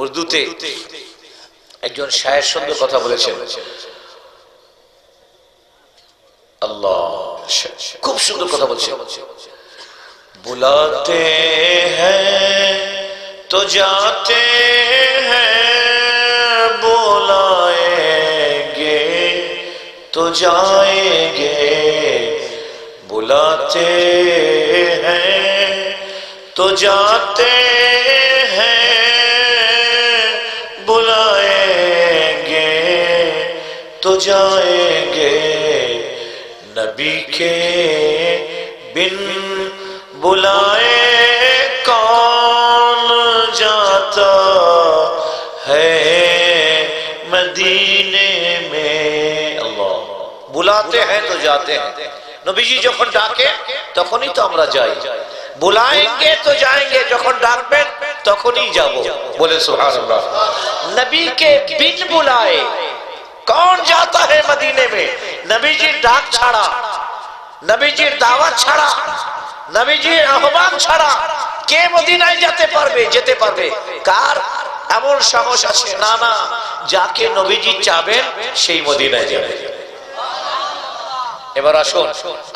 উর্দুতে একজন শায়ের সুন্দর কথা বলেছেন, আল্লাহ খুব সুন্দর কথা বলছেন, বুলাতে হ্যাঁ তো जाते हैं, बुलाएंगे तो जाएंगे, बुलाते हैं तो जाते हैं, बुलाएंगे तो जाएंगे, नबी के बिन बुलाए कौन जाता है मदीने में। अल्लाह बुलाते हैं तो जाते हैं, নবীজি যখন ডাকে তখনই তো আমরা যাই, বুলাएंगे तो जाएंगे, যখন ডাকবেন তখনই যাব। বলে সুবহানাল্লাহ। নবী के बिन बुलाए कौन जाता है मदीने में, নবীজির ডাক ছাড়া, নবীজির দাওয়াত ছাড়া, নবীজির আহ্বান ছাড়া কে মদিনায় যেতে পারবে? যেতে পারবে কার এমন সাহস আছে? না না, যাকে নবীজি চাবেন সেই মদিনায় যাবে। এবার আসুন,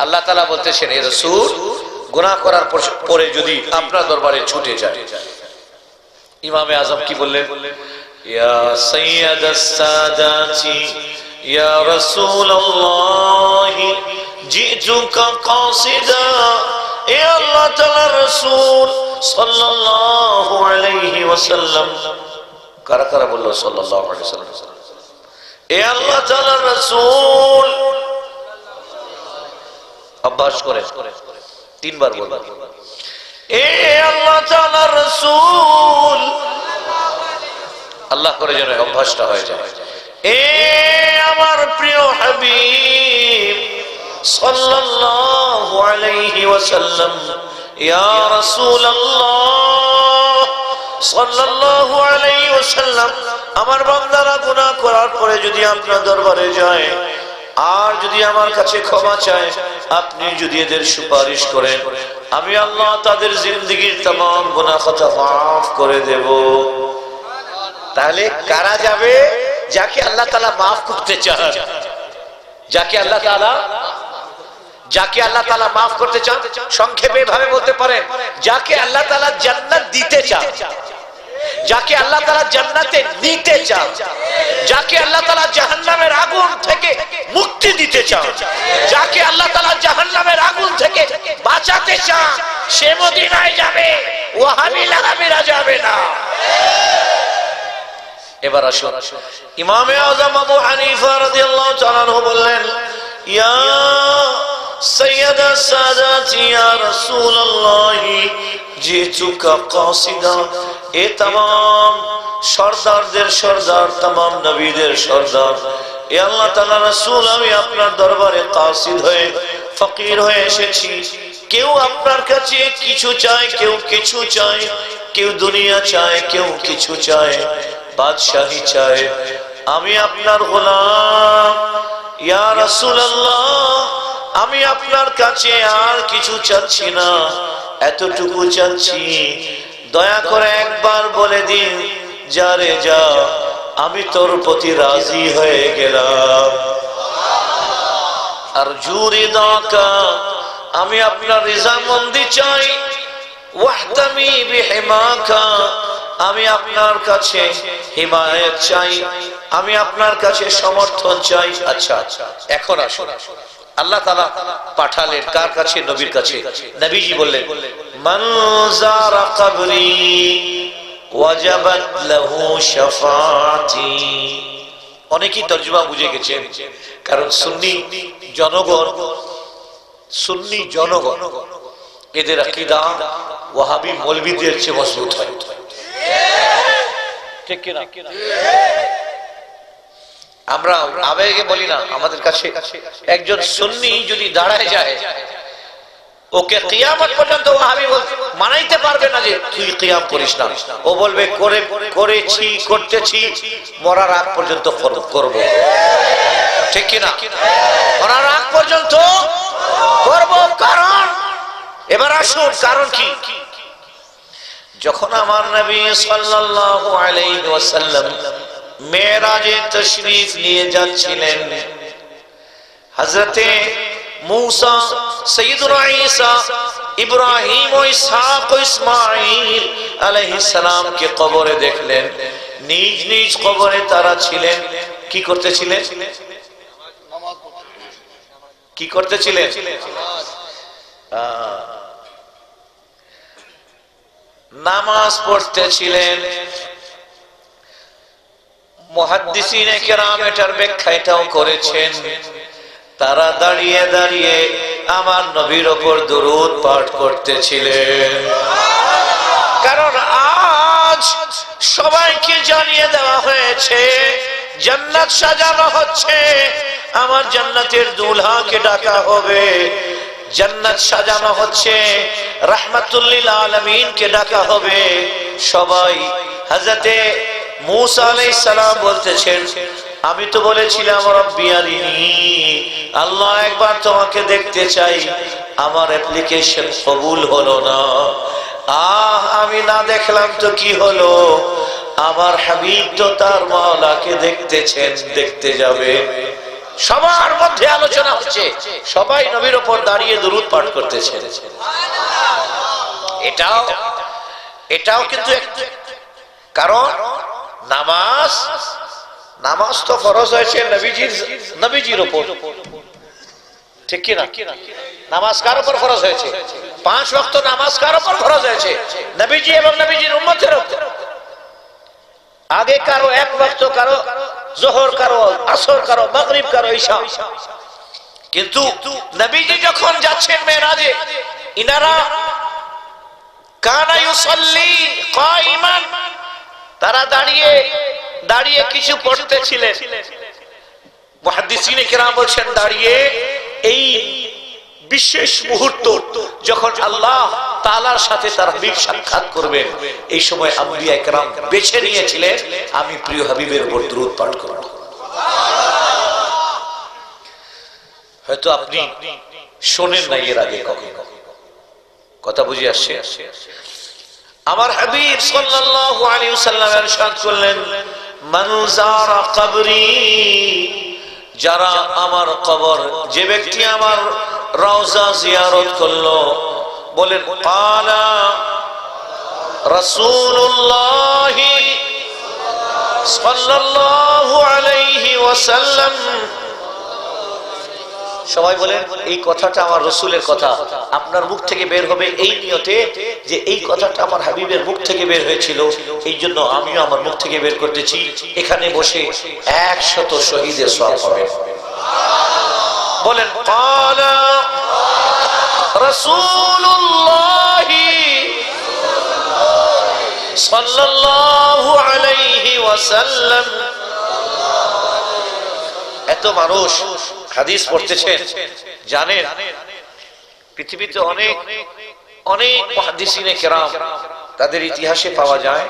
আল্লাহ তাআলা বলতেছেন, হে রাসূল, গুনাহ করার পরে যদি আপনার দরবারে ছুটে যায়, ইমামে আজম কি বললেন? ইয়া সাইয়্যিদাস সাদাতি ইয়া রাসূলুল্লাহ জিতুকা কাসিদা, এ আল্লাহ তাআলার রাসূল সাল্লাল্লাহু আলাইহি ওয়াসাল্লাম। কারা কারা বলল সাল্লাল্লাহু আলাইহি ওয়াসাল্লাম? এ আল্লাহ তাআলার রাসূল। অভ্যাস করে তিনবার বলবেন, এ আল্লাহ তাআলার রাসূল। আল্লাহ করে যেন অভ্যাসটা হয়ে যায়। এ আমার প্রিয় হাবিব সাল্লাল্লাহু আলাইহি ওয়াসাল্লাম, ইয়া রাসূলুল্লাহ সাল্লাল্লাহু আলাইহি ওয়াসাল্লাম, আমার বান্দারা গুনাহ করার পরে যদি আপনার দরবারে যায় আর যদি আমার কাছে ক্ষমা চায়, আপনি যদি এদের সুপারিশ করেন, আমি আল্লাহ তাদের জিন্দেগীর तमाम গুনাহ খাতা maaf করে দেব। তাহলে কারা যাবে? যাকে আল্লাহ তাআলা maaf করতে চান, যাকে আল্লাহ তাআলা maaf করতে চান। সংক্ষেপে ভাবে বলতে পারেন, যাকে আল্লাহ তাআলা জান্নাত দিতে চান, যাকে আল্লাহ তাআলা জান্নাতে নিতে চান, যাকে আল্লাহ তাআলা জাহান্নামের আগুন থেকে মুক্তি দিতে চান, যাকে আল্লাহ তাআলা জাহান্নামের আগুন থেকে বাঁচাতে চান, সে মদিনায় যাবে, ওয়াহাবি লাগাবিরা যাবে না। এবার আসুন, ইমামে আযম আবু হানিফা রাদিয়াল্লাহু তাআলা আনহু বললেন, ইয়া সাইয়্যিদা সাদাতি ইয়া রাসূলুল্লাহ জিতুকা কাসিদা, এ तमाम সরদারদের সরদার, तमाम নবীদের সরদার, এ আল্লাহ তাআলা রাসূল, আমি আপনার দরবারে কাসিদ হয়ে, ফকির হয়ে এসেছি। কেউ আপনার কাছে কিছু চায়, কেউ কিছু চায়, কেউ দুনিয়া চায়, কেউ কিছু চায়, বাদশাহী চায়। আমি আপনার গোলাম ইয়া রাসূলুল্লাহ, আমি আপনার কাছে আর কিছু চাচ্ছি না, এতটুকু চাচ্ছি, দয়া করে একবার বলে দিন, যা রে যা, আমি তোর প্রতি রাজি হয়ে গেলাম। আর জুরি দাকা, আমি আপনার রিজামন্দি চাই। ওয়াহতামি বিহিমাকা, আমি আপনার কাছে হিমায়ত চাই, আমি আপনার কাছে সমর্থন চাই। আচ্ছা, এখন আসুন, আল্লাহ তাআলা পাঠালেন কার কাছে? নবীর কাছে। নবীজি বললেন, মান যারা কবরি ওয়াজাবাত লাহু শাফাআতি। অনেকেই তরজমা বুঝে গেছেন, কারণ সুন্নি জনগণ এদের আকীদা ওয়াহাবি মৌলবীদের চেয়ে মজবুত হয়, ঠিক কি না? আমরা আবেগে বলি না, আমাদের কাছে একজন সুন্নি যদি দাঁড়ায় যায়, ওকে কিয়ামত পর্যন্ত ওয়াহাবি মানাইতে পারবে না যে তুই কিয়াম করিস না। ও বলবে করেছি, করতেছি, মরার আগ পর্যন্ত করব, ঠিক কি না? মরার আগ পর্যন্ত করব। কারণ, এবার আসুন, কারণ কি? যখন আমার নবী সাল্লাল্লাহু আলাইহি ওয়াসাল্লাম মেরাজে তশরীফ নিয়ে যাচ্ছিলেন, হযরতে मूसा, सैयदुना ईसा, इब्राहिम ও ইসহাক ও ইসমাঈল আলাইহিস সালাম কে কবরে দেখলেন। নিজ নিজ কবরে তারা ছিলেন, কি করতেছিলেন? কি করতেছিলেন? নামাজ পড়তেছিলেন। মুহাদ্দিসিনে কেরাম এটার ব্যাখ্যা এটাও করেছেন, তারা দাঁড়িয়ে দাঁড়িয়ে আমার নবীর ওপর দুরূদ পাঠ করতেছিলেন। কারণ আজ সবাইকে জানিয়ে দেওয়া হয়েছে জান্নাত সাজানো হচ্ছে, আমার জান্নাতের দুলহাকে ডাকা হবে, জান্নাত সাজানো হচ্ছে, রাহমাতুল লিল আলামিনকে ডাকা হবে। সবাই হযরতে মূসা আলাইহিস সালাম বলতেছেন, আমি তো বলেছিলাম রব্বি আরিনি, আল্লাহ একবার তোমাকে দেখতে চাই, আমার অ্যাপ্লিকেশন কবুল হলো না। আমি না দেখলাম তো কি হলো, আমার হাবিব তো তার মাওলাকে দেখতেছেন, দেখতে যাবে। সবার মধ্যে আলোচনা হচ্ছে, সবাই নবীর উপর দাঁড়িয়ে দুরূদ পাঠ করতেছেন। এটাও কিন্তু কারণ নামাজ তো ফরজ হয়েছে নবীজির উপর, ঠিক কি না? নামাজ কার উপর ফরজ হয়েছে? 5 ওয়াক্ত নামাজ কার উপর ফরজ হয়েছে? নবীজি এবং নবীজির উম্মতের উপর। আগে কারো 1 ওয়াক্ত, কারো যোহর, কারো আসর, কারো মাগরিব, কারো ইশা। কিন্তু নবীজি যখন যাচ্ছেন মেরাজে, ইনারা কানা ইউসাল্লি কাইমান, তারা দাঁড়িয়ে দাঁড়িয়ে কিছু পড়তেছিলেন। মুহাদ্দিসিনে কেরাম বলছেন, দাঁড়িয়ে এই বিশেষ মুহূর্ত যখন আল্লাহ তাআলার সাথে তার হাবিব সাক্ষাৎ করবেন, এই সময় আম্বিয়া কেরাম বেছে নিয়েছিলেন আমি প্রিয় হাবিবের উপর দুরূদ পাঠ করব। হয়তো আপনি শোনেন না এর আগে কখনো, কথা বুঝে আসছে? আমার হাবিব সাল্লাল্লাহু আলাইহি ওয়াসাল্লাম ইরশাদ করলেন, মান যারা কবরি, যারা আমার কবর, যে ব্যক্তি আমার রওজা জিয়ারত করলো, বলেন ক্বালা রাসূলুল্লাহ সাল্লাল্লাহু আলাইহি ওয়াসাল্লাম। সবাই বলেন, এই কথাটা আমার রাসূলের কথা, আপনার মুখ থেকে বের হবে এই নিয়তে যে এই কথাটা আমার হাবিবের মুখ থেকে বের হয়েছিল, এই জন্য আমিও আমার মুখ থেকে বের করতেছি, এখানে বসে 100 শহীদের সওয়াব হবে। বলেন ক্বালা রাসূলুল্লাহ সাল্লাল্লাহু আলাইহি ওয়াসাল্লাম। এত মানুষ হাদিস পড়তেছেন, জানেন পৃথিবীতে অনেক অনেক মুহাদ্দিসিনে কেরাম তাদের ইতিহাসে পাওয়া যায়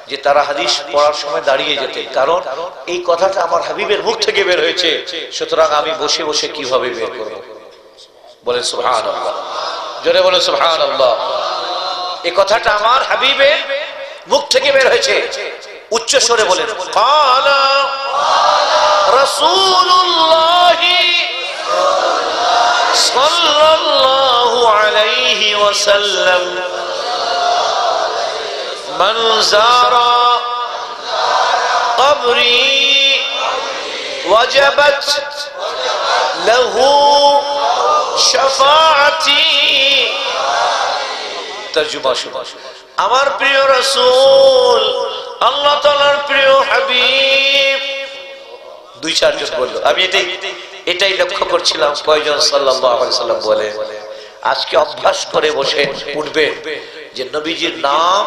যে তারা হাদিস পড়ার সময় দাঁড়িয়ে যেতেন, কারণ এই কথাটা আমার হাবিবের মুখ থেকে বের হয়েছে, সুতরাং আমি বসে বসে কিভাবে বের করব? বলেন সুবহানাল্লাহ, জোরে বলেন সুবহানাল্লাহ। এই কথাটা আমার হাবিবের মুখ থেকে বের হয়েছে, উচ্চ স্বরে বলেন ক্বালা রাসূলুল্লাহ সাল্লাল্লাহু আলাইহি ওয়াসাল্লাম মান যারা কবরি ওয়াজাবাত লাহু শাফাআতি। তর্জমা শুনুন। আমার প্রিয় রাসূল, আল্লাহ তাআলার প্রিয় হাবিব, 2-4 জন বলল। আমি এটাই লক্ষ্য করছিলাম কয়জন সাল্লাল্লাহু আলাইহি ওয়াসাল্লাম বলে। আজকে অভ্যাস করে বসে উঠবে যে নবীজির নাম,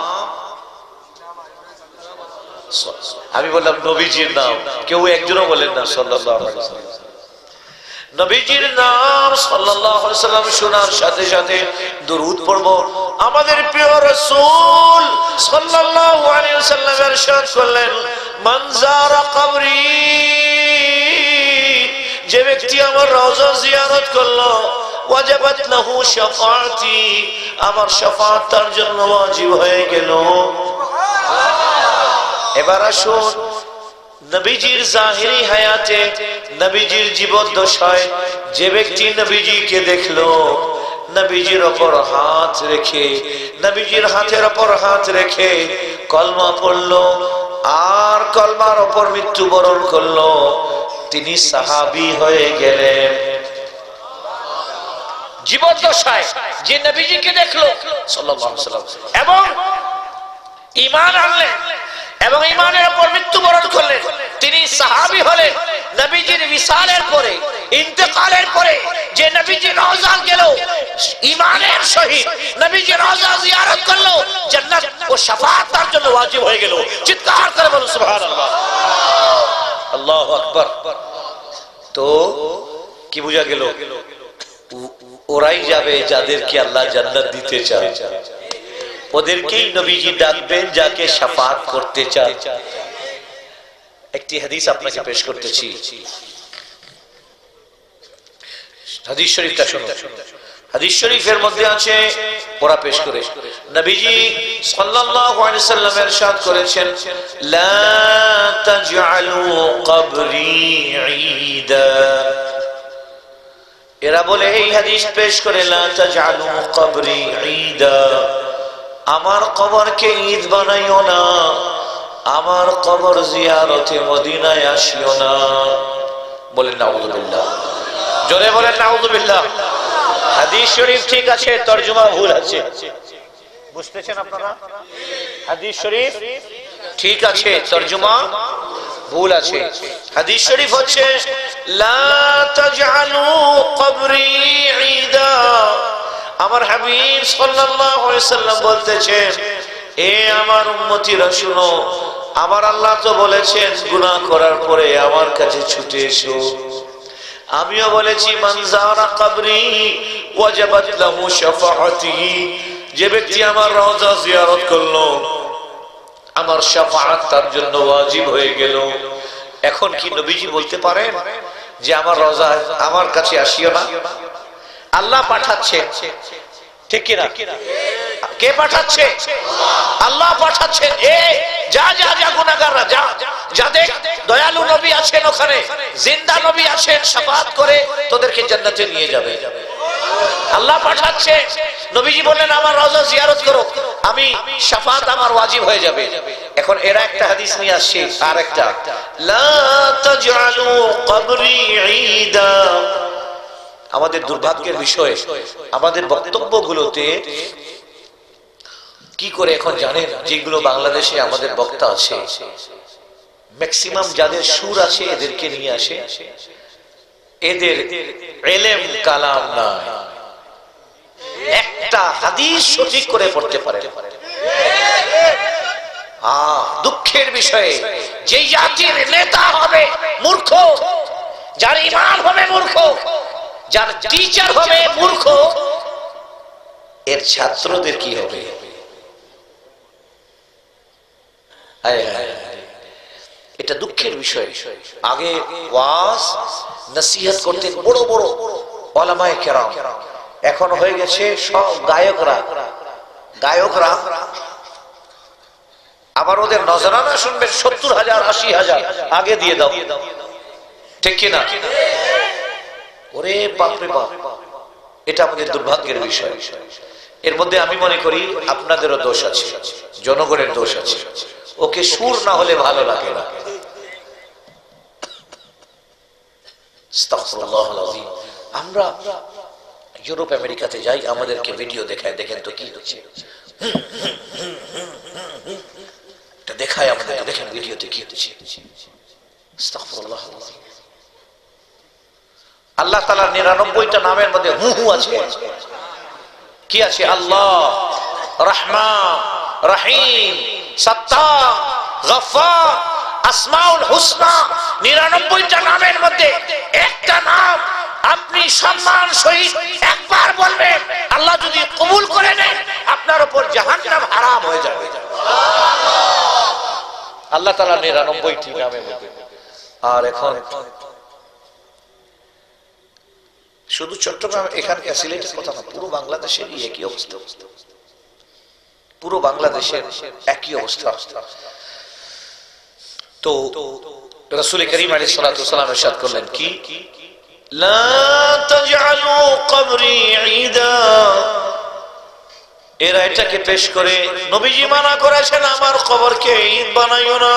আমি বললাম নবীজির নাম, কেউ একজনও বলেন না সাল্লাল্লাহু আলাইহি ওয়াসাল্লাম। নবীজির নাম সাল্লাল্লাহু আলাইহি ওয়াসাল্লাম শোনার সাথে সাথে দরুদ পড়ব। আমাদের প্রিয় রাসূল সাল্লাল্লাহু আলাইহি ওয়াসাল্লাম ইরশাদ করলেন মান যারা কবরি, যে ব্যক্তি আমার রওজা জিয়ারত করলো, ওয়াজাবাত লাহু শাফাআতি, আমার শাফাআত তার জন্য ওয়াজিব হয়ে গেল। এবার আসুন নবীজির জাহিরি হায়াতে, নবীজির জীবদ্দশায় যে ব্যক্তি নবীজিকে দেখলো, নবীজির উপর হাত রেখে, নবীজির হাতের উপর হাত রেখে কলমা পড়লো আর কলমার উপর মৃত্যুবরণ করলো, তিনি সাহাবী হয়ে গেলেন। জীবদ্দশায় যে নবীজিকে দেখলো সাল্লাল্লাহু আলাইহি ওয়াসাল্লাম এবং ঈমান আনলেন এবং ঈমানের উপর মৃত্যুবরণ করলেন, তিনি সাহাবী হলেন। নবীজির বিসালের পরে, ইন্তেকালের পরে যে নবীজির রওজা গেল ঈমানের সহিত, নবীজির রওজা জিয়ারত করলো, জান্নাত ও শাফাআত তার জন্য ওয়াজিব হয়ে গেল। চিৎকার করে বলুন সুবহানাল্লাহ, আল্লাহু আকবার। তো কি বোঝা গেল? ওরাই যাবে যাদেরকে আল্লাহ জান্নাত দিতে চায়, ওদেরকেই নবীজি ডাকবেন যাকে শাফাআত করতে চান। একটি হাদিস আপনাকে পেশ করতেছি, হাদিস শরীফটা শুনুন। হাদিস শরীফের মধ্যে আছে, ওরা পেশ করে নবীজি সাল্লাল্লাহু আলাইহি ওয়াসাল্লাম ইরশাদ করেছেন লা তাজআলু কবরি ঈদা। এরা বলে এই হাদিস পেশ করে লা তাজআলু কবরি ঈদা, আমার কবরকে ঈদ বানাইও না, আমার কবর জিয়ারতে মদিনায় আসিও না। বলেন নাউযুবিল্লাহ, জোরে বলেন নাউযুবিল্লাহ। হাদিস শরীফ ঠিক আছে, তরজমা ভুল আছে, বুঝতেছেন আপনারা? হাদিস শরীফ ঠিক আছে, তরজমা ভুল আছে। হাদিস শরীফ হচ্ছে লা তাজআলু কবরি ঈদা। আমার হাবিব সাল্লাল্লাহু আলাইহি ওয়াসাল্লাম বলতেছেন, এ আমার উম্মতিরা শুনো, আমার আল্লাহ তো বলেছেন গুনাহ করার পরে আমার কাছে ছুটে এসো। আমিও বলেছি মান যারা কবরি ওয়াজাবাত লাহু শাফাআতি, যে ব্যক্তি আমার রওজা জিয়ারত করলো, আমার শাফাআত তার জন্য ওয়াজিব হয়ে গেল। এখন কি নবীজি বলতে পারেন যে আমার রওজা আমার কাছে আসিও না? আল্লাহ পাঠাচ্ছে, ঠিক কিনা? কে পাঠাচ্ছে? আল্লাহ পাঠাচ্ছেন। এ যা যা যা গুনাহগাররা যা, যাদের দয়ালু নবী আছেন ওখানে, জিন্দা নবী আছেন, শাফাআত করে তোদেরকে জান্নাতে নিয়ে যাবে। আল্লাহ পাঠাচ্ছে। নবীজি বললেন আমার রওজা জিয়ারত করো, আমি শাফাআত আমার ওয়াজিব হয়ে যাবে। এখন এরা একটা হাদিস নিয়ে আসছে, আর একটা লা তাজআলু কবরি ঈদা। আমাদের দুর্ভাগ্যের বিষয়, আমাদের বক্তব্যগুলোতে কি করে এখন জানেন, যেগুলো বাংলাদেশে আমাদের বক্তা আছে ম্যাক্সিমাম যাদের সুর আছে এদেরকে নিয়ে আসে, এদের ইলম কালাম নাই, একটা হাদিস সঠিক করে পড়তে পারে না। দুঃখের বিষয়ে যে জাতির নেতা হবে মূর্খ, যার ইমাম হবে মূর্খ, যার টিচার হবে মূর্খ, এর ছাত্রদের কি হবে? এটা দুঃখের বিষয়। আগে ওয়াজ নসিহত করতেন বড় বড় উলামায়ে কেরাম, এখন হয়ে গেছে সব গায়করা। আবার ওদের নজরানা শুনবেন 70,000 80,000 আগে দিয়ে দাও, ঠিক কিনা? ওরে বাপরে বাপ, এটা আমাদের দুর্ভাগ্যের বিষয়। এর মধ্যে আমি মনে করি আপনাদেরও দোষ আছে, জনগণের দোষ আছে। ওকে সুর না হলে ভালো লাগে না। আস্তাগফিরুল্লাহুল আযীম। আমরা ইউরোপ আমেরিকাতে যাই, আমাদেরকে ভিডিও দেখায়, দেখেন তো কি হচ্ছে, এটা দেখায় আমাদের, দেখেন ভিডিওতে কি হচ্ছে। আস্তাগফিরুল্লাহুল আযীম। আল্লাহ তাআলার 99টা নামের মধ্যে হু হু আছে। কি আছে? আল্লাহ, রহমান, রহিম, সত্তার, গফফার, আসমাউল হুসনা। 99টা নামের মধ্যে একটা নাম আপনি সম্মান সহিত একবার বলবেন, আল্লাহ যদি কবুল করে নেন আপনার উপর জাহান্নাম হারাম হয়ে যাবে। আল্লাহ তাআলা 99টি নামের মধ্যে। আর এখন শুধু চট্টগ্রাম এখানকার সিলেটের কথা না, পুরো বাংলাদেশের একই অবস্থা। পুরো বাংলাদেশের একই অবস্থা। তো রাসূল করিম আলাইহিস সালাতু ওয়াস সালাম ইরশাদ করলেন কি, লা তাজআলু কবরি ঈদা। এরা এটাকে পেশ করে নবীজি মানা করেছেন আমার কবরকে ঈদ বানাইও না,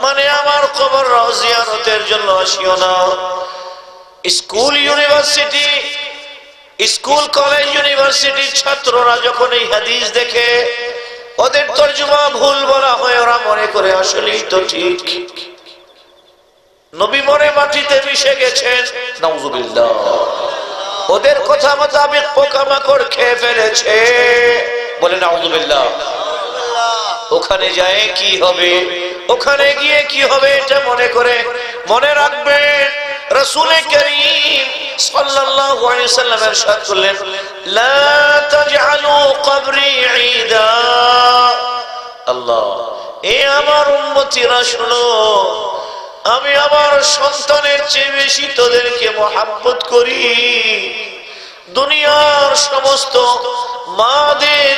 মানে আমার কবর জিয়ারতের জন্য আসিও না। স্কুল ইউনিভার্সিটি, স্কুল কলেজ ইউনিভার্সিটির ছাত্ররা যখন এই হাদিস দেখে ওদের তরজমা ভুল বলা হয়, ওরা মনে করে আসলেই তো ঠিক, নবী মরে মাটিতে মিশে গেছেন, নাউযুবিল্লাহ। ওদের কথা মোতাবেক পোকামাকড় খেয়ে ফেলেছে, বলে নাউযুবিল্লাহ। ওখানে যায় কি হবে, ওখানে গিয়ে কি হবে, এটা মনে করে মনে রাখবেন। রাসূল করিম সাল্লাল্লাহু আলাইহি ওয়াসাল্লাম ইরশাদ করলেন, লা তাজআলু কবরি ঈদা। আল্লাহ, এ আমার উম্মতিরা শোনো, আমি আমার সন্তানের চেয়ে বেশি তোদেরকে মহব্বত করি। দুনিয়ার সমস্ত মাদের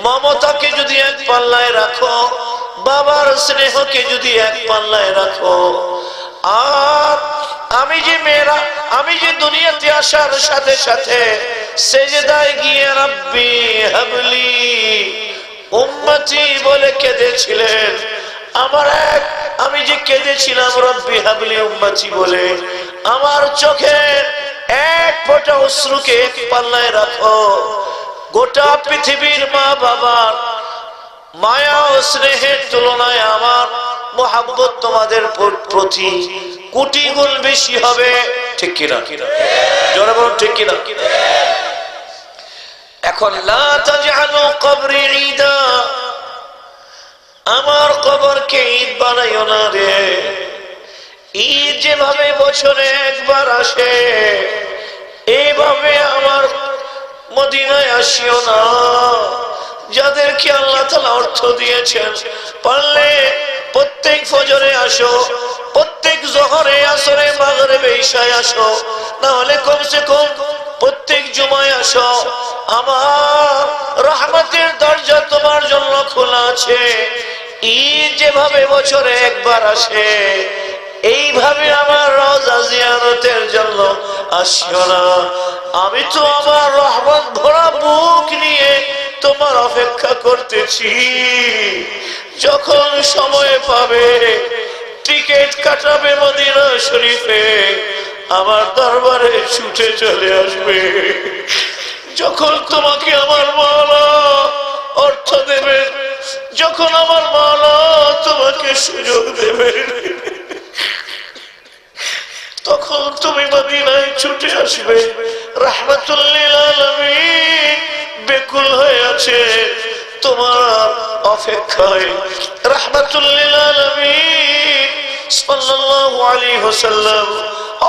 মমতাকে যদি এক পাল্লায় রাখো, বাবার স্নেহকে যদি এক পাল্লায় রাখো, আর আমি যে দুনিয়াতে আসার সাথে সাথে সেজদায় গিয়ে রব্বি হাবলি উম্মতি বলে কেঁদেছিলেন, আমি যে কেঁদেছিলাম রব্বি হাবলি উম্মতি বলে, আমার চোখের এক ফোঁটা অশ্রুকে এক পাল্লায় রাখো। গোটা পৃথিবীর মা বাবার মায়া ও স্নেহের তুলনায় আমার মহব্বত তোমাদের প্রতি কোটি গুণ বেশি হবে, ঠিক কিনা? জোরে বলুন ঠিক কিনা? এখন লা তাজআলু কবরি ঈদা, আমার কবরকে ঈদ বানাইও না রে। ঈদ যেভাবে বছরে একবার আসে, এইভাবে আমার মদিনায় আসিও না। যাদেরকে আল্লাহ তাআলা অর্থ দিয়েছেন, পারলে প্রত্যেক ফজরে আসো, প্রত্যেক জোহরে, আসরে, মাগরিবে, ইশায় আসো, না হলে কমসে কম প্রত্যেক জুমায় আসো। আমার রহমতের দরজা তোমার জন্য খোলা আছে। ঈদ যেভাবে বছরে একবার আসে, এইভাবে আমার রওজা জিয়ারতের জন্য আসিও না। আমি তো আমার রহমত ভরা বুক নিয়ে তোমার অপেক্ষা করতেছি। যখন সময় পাবে টিকিট কাটাবে মদিনা শরীফে, আমার দরবারে ছুটে চলে আসবে। যখন তোমাকে আমার মাওলা অর্থ দেবেন, যখন আমার মাওলা তোমাকে সুযোগ দেবেন, তখন তুমি মদিনায় ছুটে আসবে। রাহমাতুল লিল আলামিন বেকুল হয়ে আছে তোমার অপেক্ষায়। রাহমাতুল লিল আলামিন সাল্লাল্লাহু আলাইহি ওয়াসাল্লাম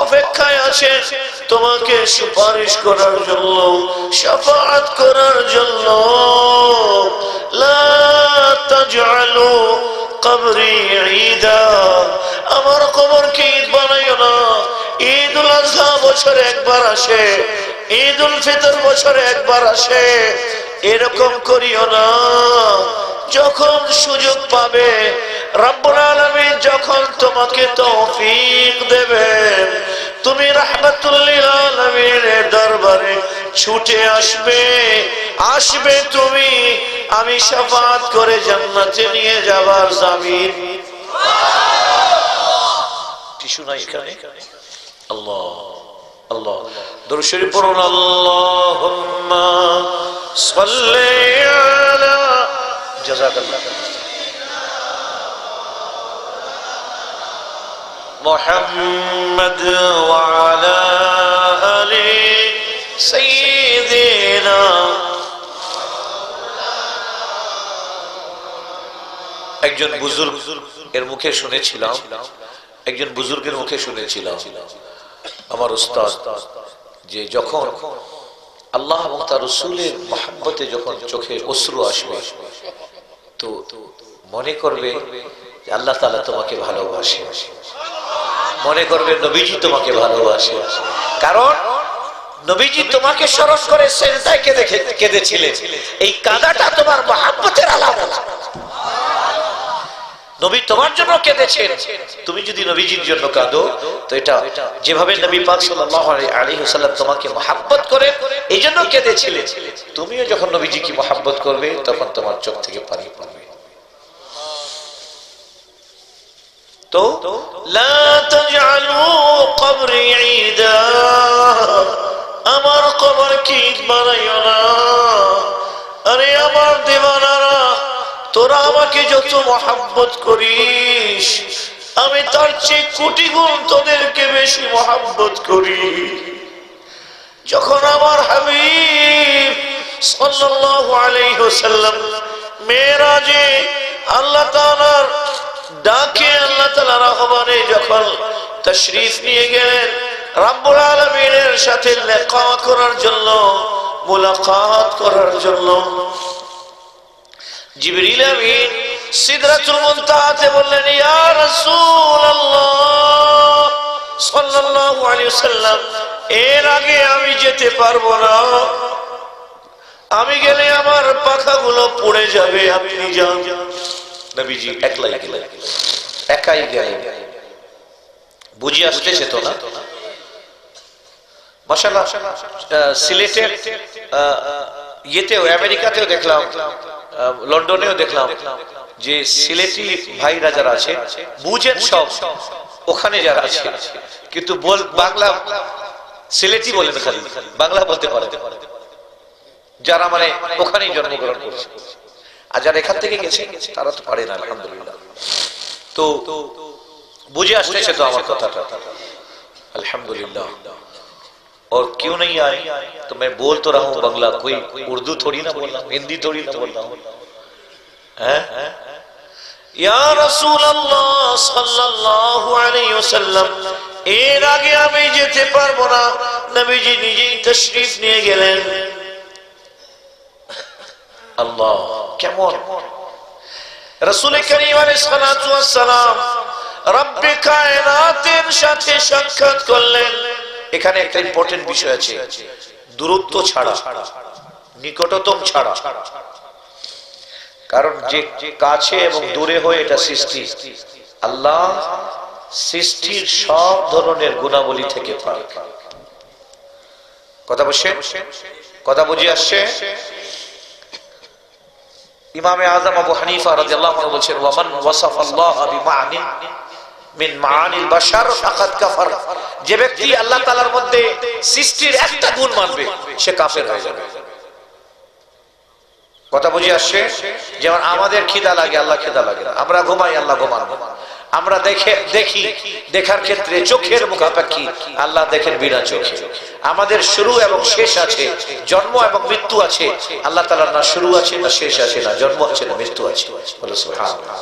অপেক্ষায় আছে তোমাকে সুপারিশ করার জন্য, শাফাআত করার জন্য। লা তাজআলু কবরি ঈদা, আমার কবরকে ঈদ বানাইও না। ঈদুল আযহা বছরে একবার আসে, ঈদুল ফিতর বছরে একবার আসে, এরকম করিও না। যখন সুযোগ পাবে, রব্বুল আলামিন যখন তোমাকে তৌফিক দেবেন, তুমি রাহমাতুল লিল আলামিনের দরবারে ছুটে আসবে। আসবে তুমি, আমি শাফাআত করে জান্নাতে নিয়ে যাবার জামিন। টিস্যু নাই এখানে? আল্লাহ আল্লাহ, দরুদ শরীফ পড়ুন। আল্লাহুম্মা সাল্লি আলা, জাযাকাল্লাহ, মুহাম্মাদ ওয়া আলা আলি সাইয়্যিদিনা। একজন বুজুর্গ এর মুখে শুনেছিলাম, একজন বুজুর্গের মুখে শুনেছিলাম, আমার উস্তাদ, যে যখন আল্লাহ এবং তার রাসূলের মহব্বতে যখন চোখে অশ্রু আসবে, তো মনে করবে যে আল্লাহ তাআলা তোমাকে ভালোবাসে, মনে করবে নবীজি তোমাকে ভালোবাসে। কারণ নবীজি তোমাকে স্মরণ করে সেজদায় কেঁদেছিলেন। এই কাঁদাটা তোমার মহব্বতের আলামত। নবী তোমার জন্য কেঁদেছেন, তুমি যদি নবীজির জন্য কাঁদো, তো এটা যেভাবে নবী পাক সাল্লাল্লাহু আলাইহি ওয়াসাল্লাম তোমাকে মহব্বত করে এই জন্য কেঁদেছিলেন, তুমিও যখন নবীজিকে মহব্বত করবে তখন তোমার চোখ থেকে পানি পড়বে। তো লা তাজআলু কবরি ঈদা, আমার কবরকে ঈদ বানাইও না। আরে আমার দিওয়ানারা, তোরা আমাকে যত মহব্বত করিস, আমি তার চেয়ে কোটি গুণ তোদেরকে বেশি মহব্বত করি। যখন আমার হাবিব সাল্লাল্লাহু আলাইহি ওয়াসাল্লাম মেরাজে আল্লাহ তাআলার ডাকে, আল্লাহ তাআলার আহ্বানে যখন তাশরীফ নিয়ে গেলেন রব্বুল আলামিনের সাথে লিকা করার জন্য, মুলাকাত করার জন্য, জিবরিল আমিন সিদরাতুল মুনতাহাতে বললেন, ইয়া রাসূলুল্লাহ সাল্লাল্লাহু আলাইহি ওয়াসাল্লাম, এর আগে আমি যেতে পারবো না, আমি গেলে আমার পাখাগুলো পড়ে যাবে, আপনি যান। নবীজি একলাই গেলেন, একাই গেলেন। বুঝি আসতেছে তো না? মাশাআল্লাহ, সিলেটের ইয়েতেও, আমেরিকাতেও দেখলাম, লন্ডনেও দেখলাম যে সিলেটি ভাইরা যারা আছে বুঝেন সব, ওখানে যারা আছে কিন্তু বাংলা সিলেটি বলেন, খালি বাংলা বলতে পারে যারা মানে ওখানেই জন্মগ্রহণ করছে। আর যারা এখান থেকে গেছে তারা তো পারে না, আলহামদুলিল্লাহ। তো বুঝে আসতেছে তো আমার কথাটা, अल्हम्दुलिल्लाह। और क्यों नहीं आए तो मैं बोल तो रहा हूँ बांग्ला, कोई उर्दू थोड़ी ना बोल रहा हूँ, हिंदी थोड़ी ना बोल रहा हूँ। या रसूल अल्लाह सल्लल्लाहु अलैहि वसल्लम, এর আগে আমি যেতে পারবো না। নবীজি নিজেই তাশরীফ নিয়ে গেলেন। আল্লাহ, কেমন রাসূল করিম আলাইহিস সালাতু ওয়াস সালাম রব্বে কায়নাতের সাথে সাক্ষাৎ করলেন। এখানে একটা ইম্পর্টেন্ট বিষয় আছে, দূরত্ব ছাড়া, নিকটতম ছাড়া। কারণ যে কাছে এবং দূরে হয় এটা সৃষ্টি। আল্লাহ সৃষ্টির সব ধরনের গুণাবলী থেকে পাক। কথা বলছে, কথা বুঝে আসছে? ইমামে আযম আবু হানিফা রাদিয়াল্লাহু আনহু বলেন, ওয়ামান ওয়াসাফাল্লাহ বিমা'নিন মিন মা'ানিল বাশার ফাকাদ কাফার। যে ব্যক্তি আল্লাহ তাআলার মধ্যে সৃষ্টির একটা গুণ মানবে সে কাফের হয়ে যাবে। কথা বুঝে আসছে? যেমন আমাদের খিদা লাগে, আল্লাহ খিদা লাগে না। আমরা ঘুমাই, আল্লাহ ঘুমান না। আমরা দেখি, দেখার ক্ষেত্রে চোখের মুখাপেক্ষী, আল্লাহ দেখেন বিনা চোখে। আমাদের শুরু এবং শেষ আছে, জন্ম এবং মৃত্যু আছে। আল্লাহ তাআলার না শুরু আছে না শেষ আছে, না জন্ম আছে না মৃত্যু আছে। বলে সুবহানাল্লাহ।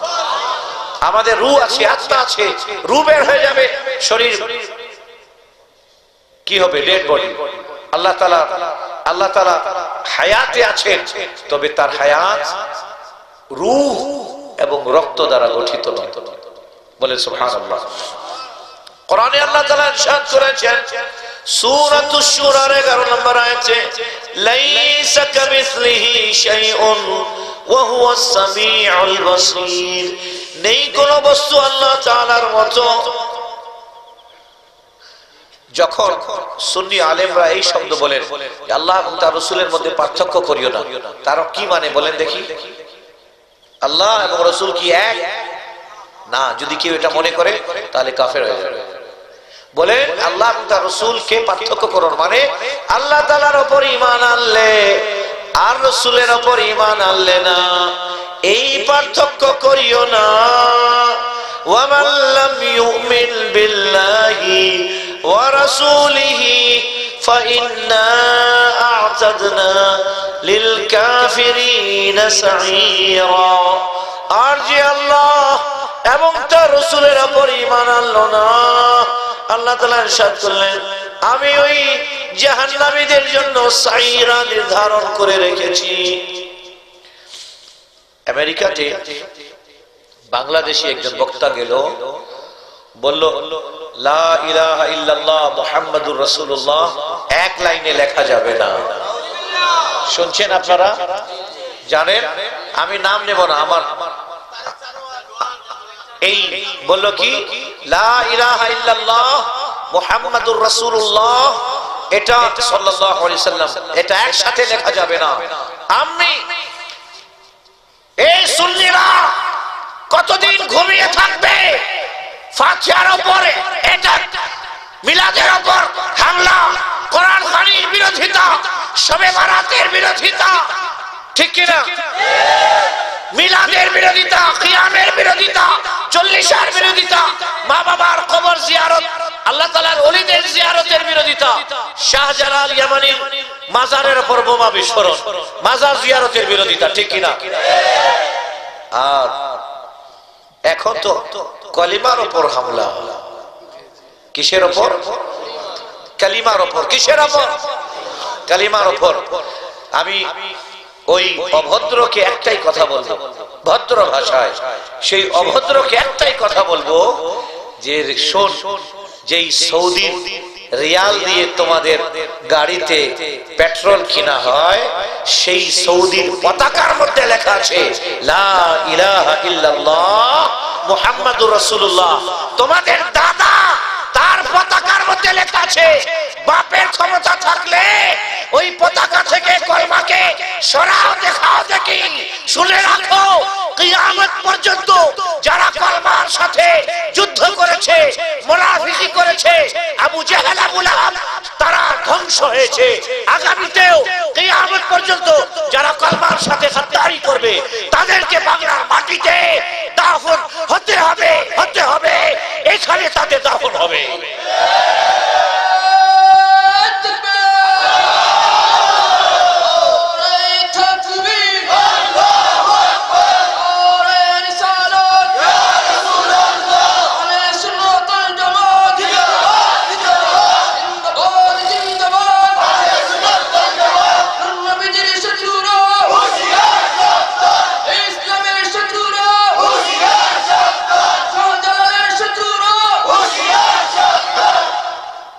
আমাদের রূহ আছে, আত্মা আছে, রূহ বের হয়ে যাবে, শরীর কি হবে? Dead body. আল্লাহ তাআলা হায়াতে আছেন, তবে তার হায়াত রূহ এবং রক্ত দ্বারা গঠিত নয়। বলে সুবহানাল্লাহ। কোরআনে আল্লাহ তাআলা ইরশাদ করেছেন সূরাতুশ শুরার 11 নম্বর আয়াতে, লাইসা কামিসলিহি শাইউন ওয়া হুয়াস সামিউল বাসীর। নেই কোন বস্তু আল্লাহ তাআলার মতো। যখন সুন্নি আলেমরা এই শব্দ বলেন আল্লাহ এবং তার রাসূলের মধ্যে পার্থক্য করিও না, তার কি মানে বলেন দেখি? আল্লাহ এবং রাসূল কি এক? না। যদি কেউ এটা মনে করে তাহলে কাফের হয়ে যাবে। বলেন আল্লাহ এবং তার রাসূলকে পার্থক্য করুন, মানে আল্লাহ তাআলার উপর ঈমান আনলে আর রাসূলের উপর ঈমান আনলে না, এই পার্থক্য করিও না। ওয়া মান লাম ইউমিন বিল্লাহি ওয়া রাসূলিহি ফাইন্না আ'তাদনা লিল কাফিরিনা সাঈরা। আর যে আল্লাহ এবং তার রাসূলের উপর ঈমান আনলো না, আল্লাহ তাআলা ইরশাদ করলেন আমি ওই জাহান্নামীদের জন্য সাঈরা নির্ধারণ করে রেখেছি। আমেরিকাতে বাংলাদেশী একজন বক্তা গেল, বলল লা ইলাহা ইল্লাল্লাহ মুহাম্মাদুর রাসূলুল্লাহ এক লাইনে লেখা যাবে না। শুনছেন আপনারা? জানেন, আমি নাম নেব না, আমার এই বলল কি লা ইলাহা ইল্লাল্লাহ মুহাম্মাদুর রাসূলুল্লাহ, এটা সাল্লাল্লাহু আলাইহি সাল্লাম, এটা একসাথে লেখা যাবে না। আমি এই সুন্নিরা কতদিন ঘুমিয়ে থাকবে? ফাতিহার উপরে এটা, মিলাদের উপর হামলা, কোরআন খানির বিরোধিতা, শবে বারাতের বিরোধিতা, ঠিক কি না? মিলাদের বিরোধিতা, কিয়ামের বিরোধিতা, 40 বিরোধিতা, মা বাবার কবর জিয়ারত, আল্লাহ তাআলার ওলিদের জিয়ারতের বিরোধিতা, শাহজালাল ইয়ামানির মাজারের উপর বোমা বিস্ফোরণ, মাজার জিয়ারতের বিরোধিতা, ঠিক কি না? আর এখন তো কলিমার উপর হামলা। কিসের উপর? কালিমার উপর। কিসের উপর? কালিমার উপর। আমি ওই অভদ্রকে একটাই কথা বলবো, ভদ্র ভাষায় সেই অভদ্রকে একটাই কথা বলবো যে শোন, যেই সৌদি রিয়াল দিয়ে তোমাদের গাড়িতে পেট্রোল কিনা হয়, সেই সৌদির পতাকার মধ্যে লেখা আছে লা ইলাহা ইল্লাল্লাহ মুহাম্মাদুর রাসূলুল্লাহ। তোমাদের দাদা তার পতাকার মধ্যে লেখা আছে। বাপের ক্ষমতা থাকলে ওই পতাকা থেকে কলমাকে সরাও, দেখাও দেখি। শুনে রাখো, কিয়ামত পর্যন্ত যারা কলমার সাথে যুদ্ধ করেছে, মুনাফিকি করেছে, আবু জাহেল, আবু লাহাব, তারা ধ্বংস হয়েছে। আগামীতেও কিয়ামত পর্যন্ত যারা কলমার সাথে গাদ্দারি করবে তাদেরকে বাংলার মাটিতে দাফন হতে হবে, হতে হবে। এখানে তাদের দাফন হবে।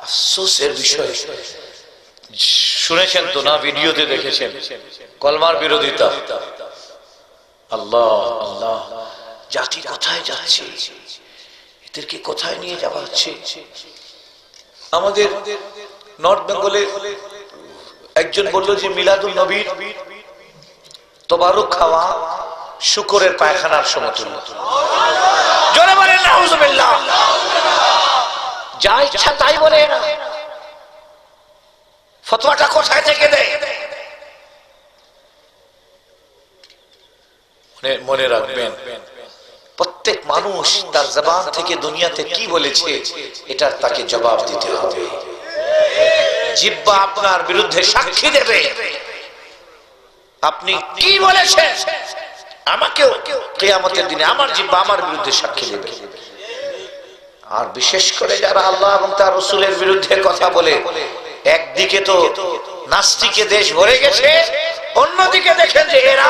আফসোসের বিষয়, শুনেছেন তো না, ভিডিওতে দেখেছেন, কলমার বিরোধিতা। আল্লাহ আল্লাহ, জাতি কোথায় যাচ্ছে? এদেরকে কোথায় নিয়ে যাওয়া হচ্ছে? আমাদের নর্থ বেঙ্গলে একজন বলল যে মিলাদুল নবীর তবারুক খাওয়া শুকরের পায়খানার সমতুল্য। জোরে বলেন নাউজুবিল্লাহ। যা ইচ্ছা তাই বলে না। ফতোয়াটা কোথায় থেকে দেয়? মনে রাখবেন, প্রত্যেক মানুষ তার জবান থেকে দুনিয়াতে কি বলেছে এটার তাকে জবাব দিতে হবে। জিহ্বা আপনার বিরুদ্ধে সাক্ষী দেবে, আপনি কি বলেছেন আমাকেও কিয়ামতের দিনে আমার জিহ্বা আমার বিরুদ্ধে সাক্ষী দেবে। আর বিশেষ করে যারা আল্লাহ এবং তার রাসূলের বিরুদ্ধে কথা বলে, একদিকে তো নাস্তিকে দেশ ভরে গেছে, অন্যদিকে দেখেন যে এরা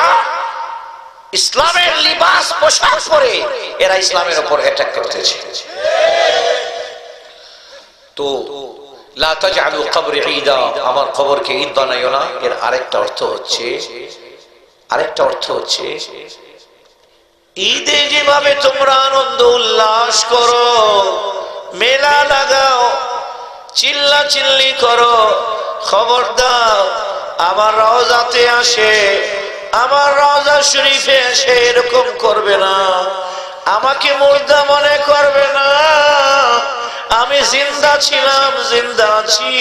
ইসলামের লিবাস পোশাক পরে এরা ইসলামের উপর অ্যাটাক করতেছে। তো লা তাজআলু কবরি ঈদা, আমার কবরকে ঈদ বানাইও না। এর আরেকটা অর্থ হচ্ছে ঈদে যেভাবে তোমরা আনন্দ উল্লাস করো, মেলা লাগাও, চিল্লা চিল্লি করো, খবর দাও আমার রওজাতে আসে, আমার রওজা শরীফে এসে এরকম করবে না, আমাকে মুর্দা মনে করবে না। আমি জিন্দা ছিলাম, জিন্দা আছি,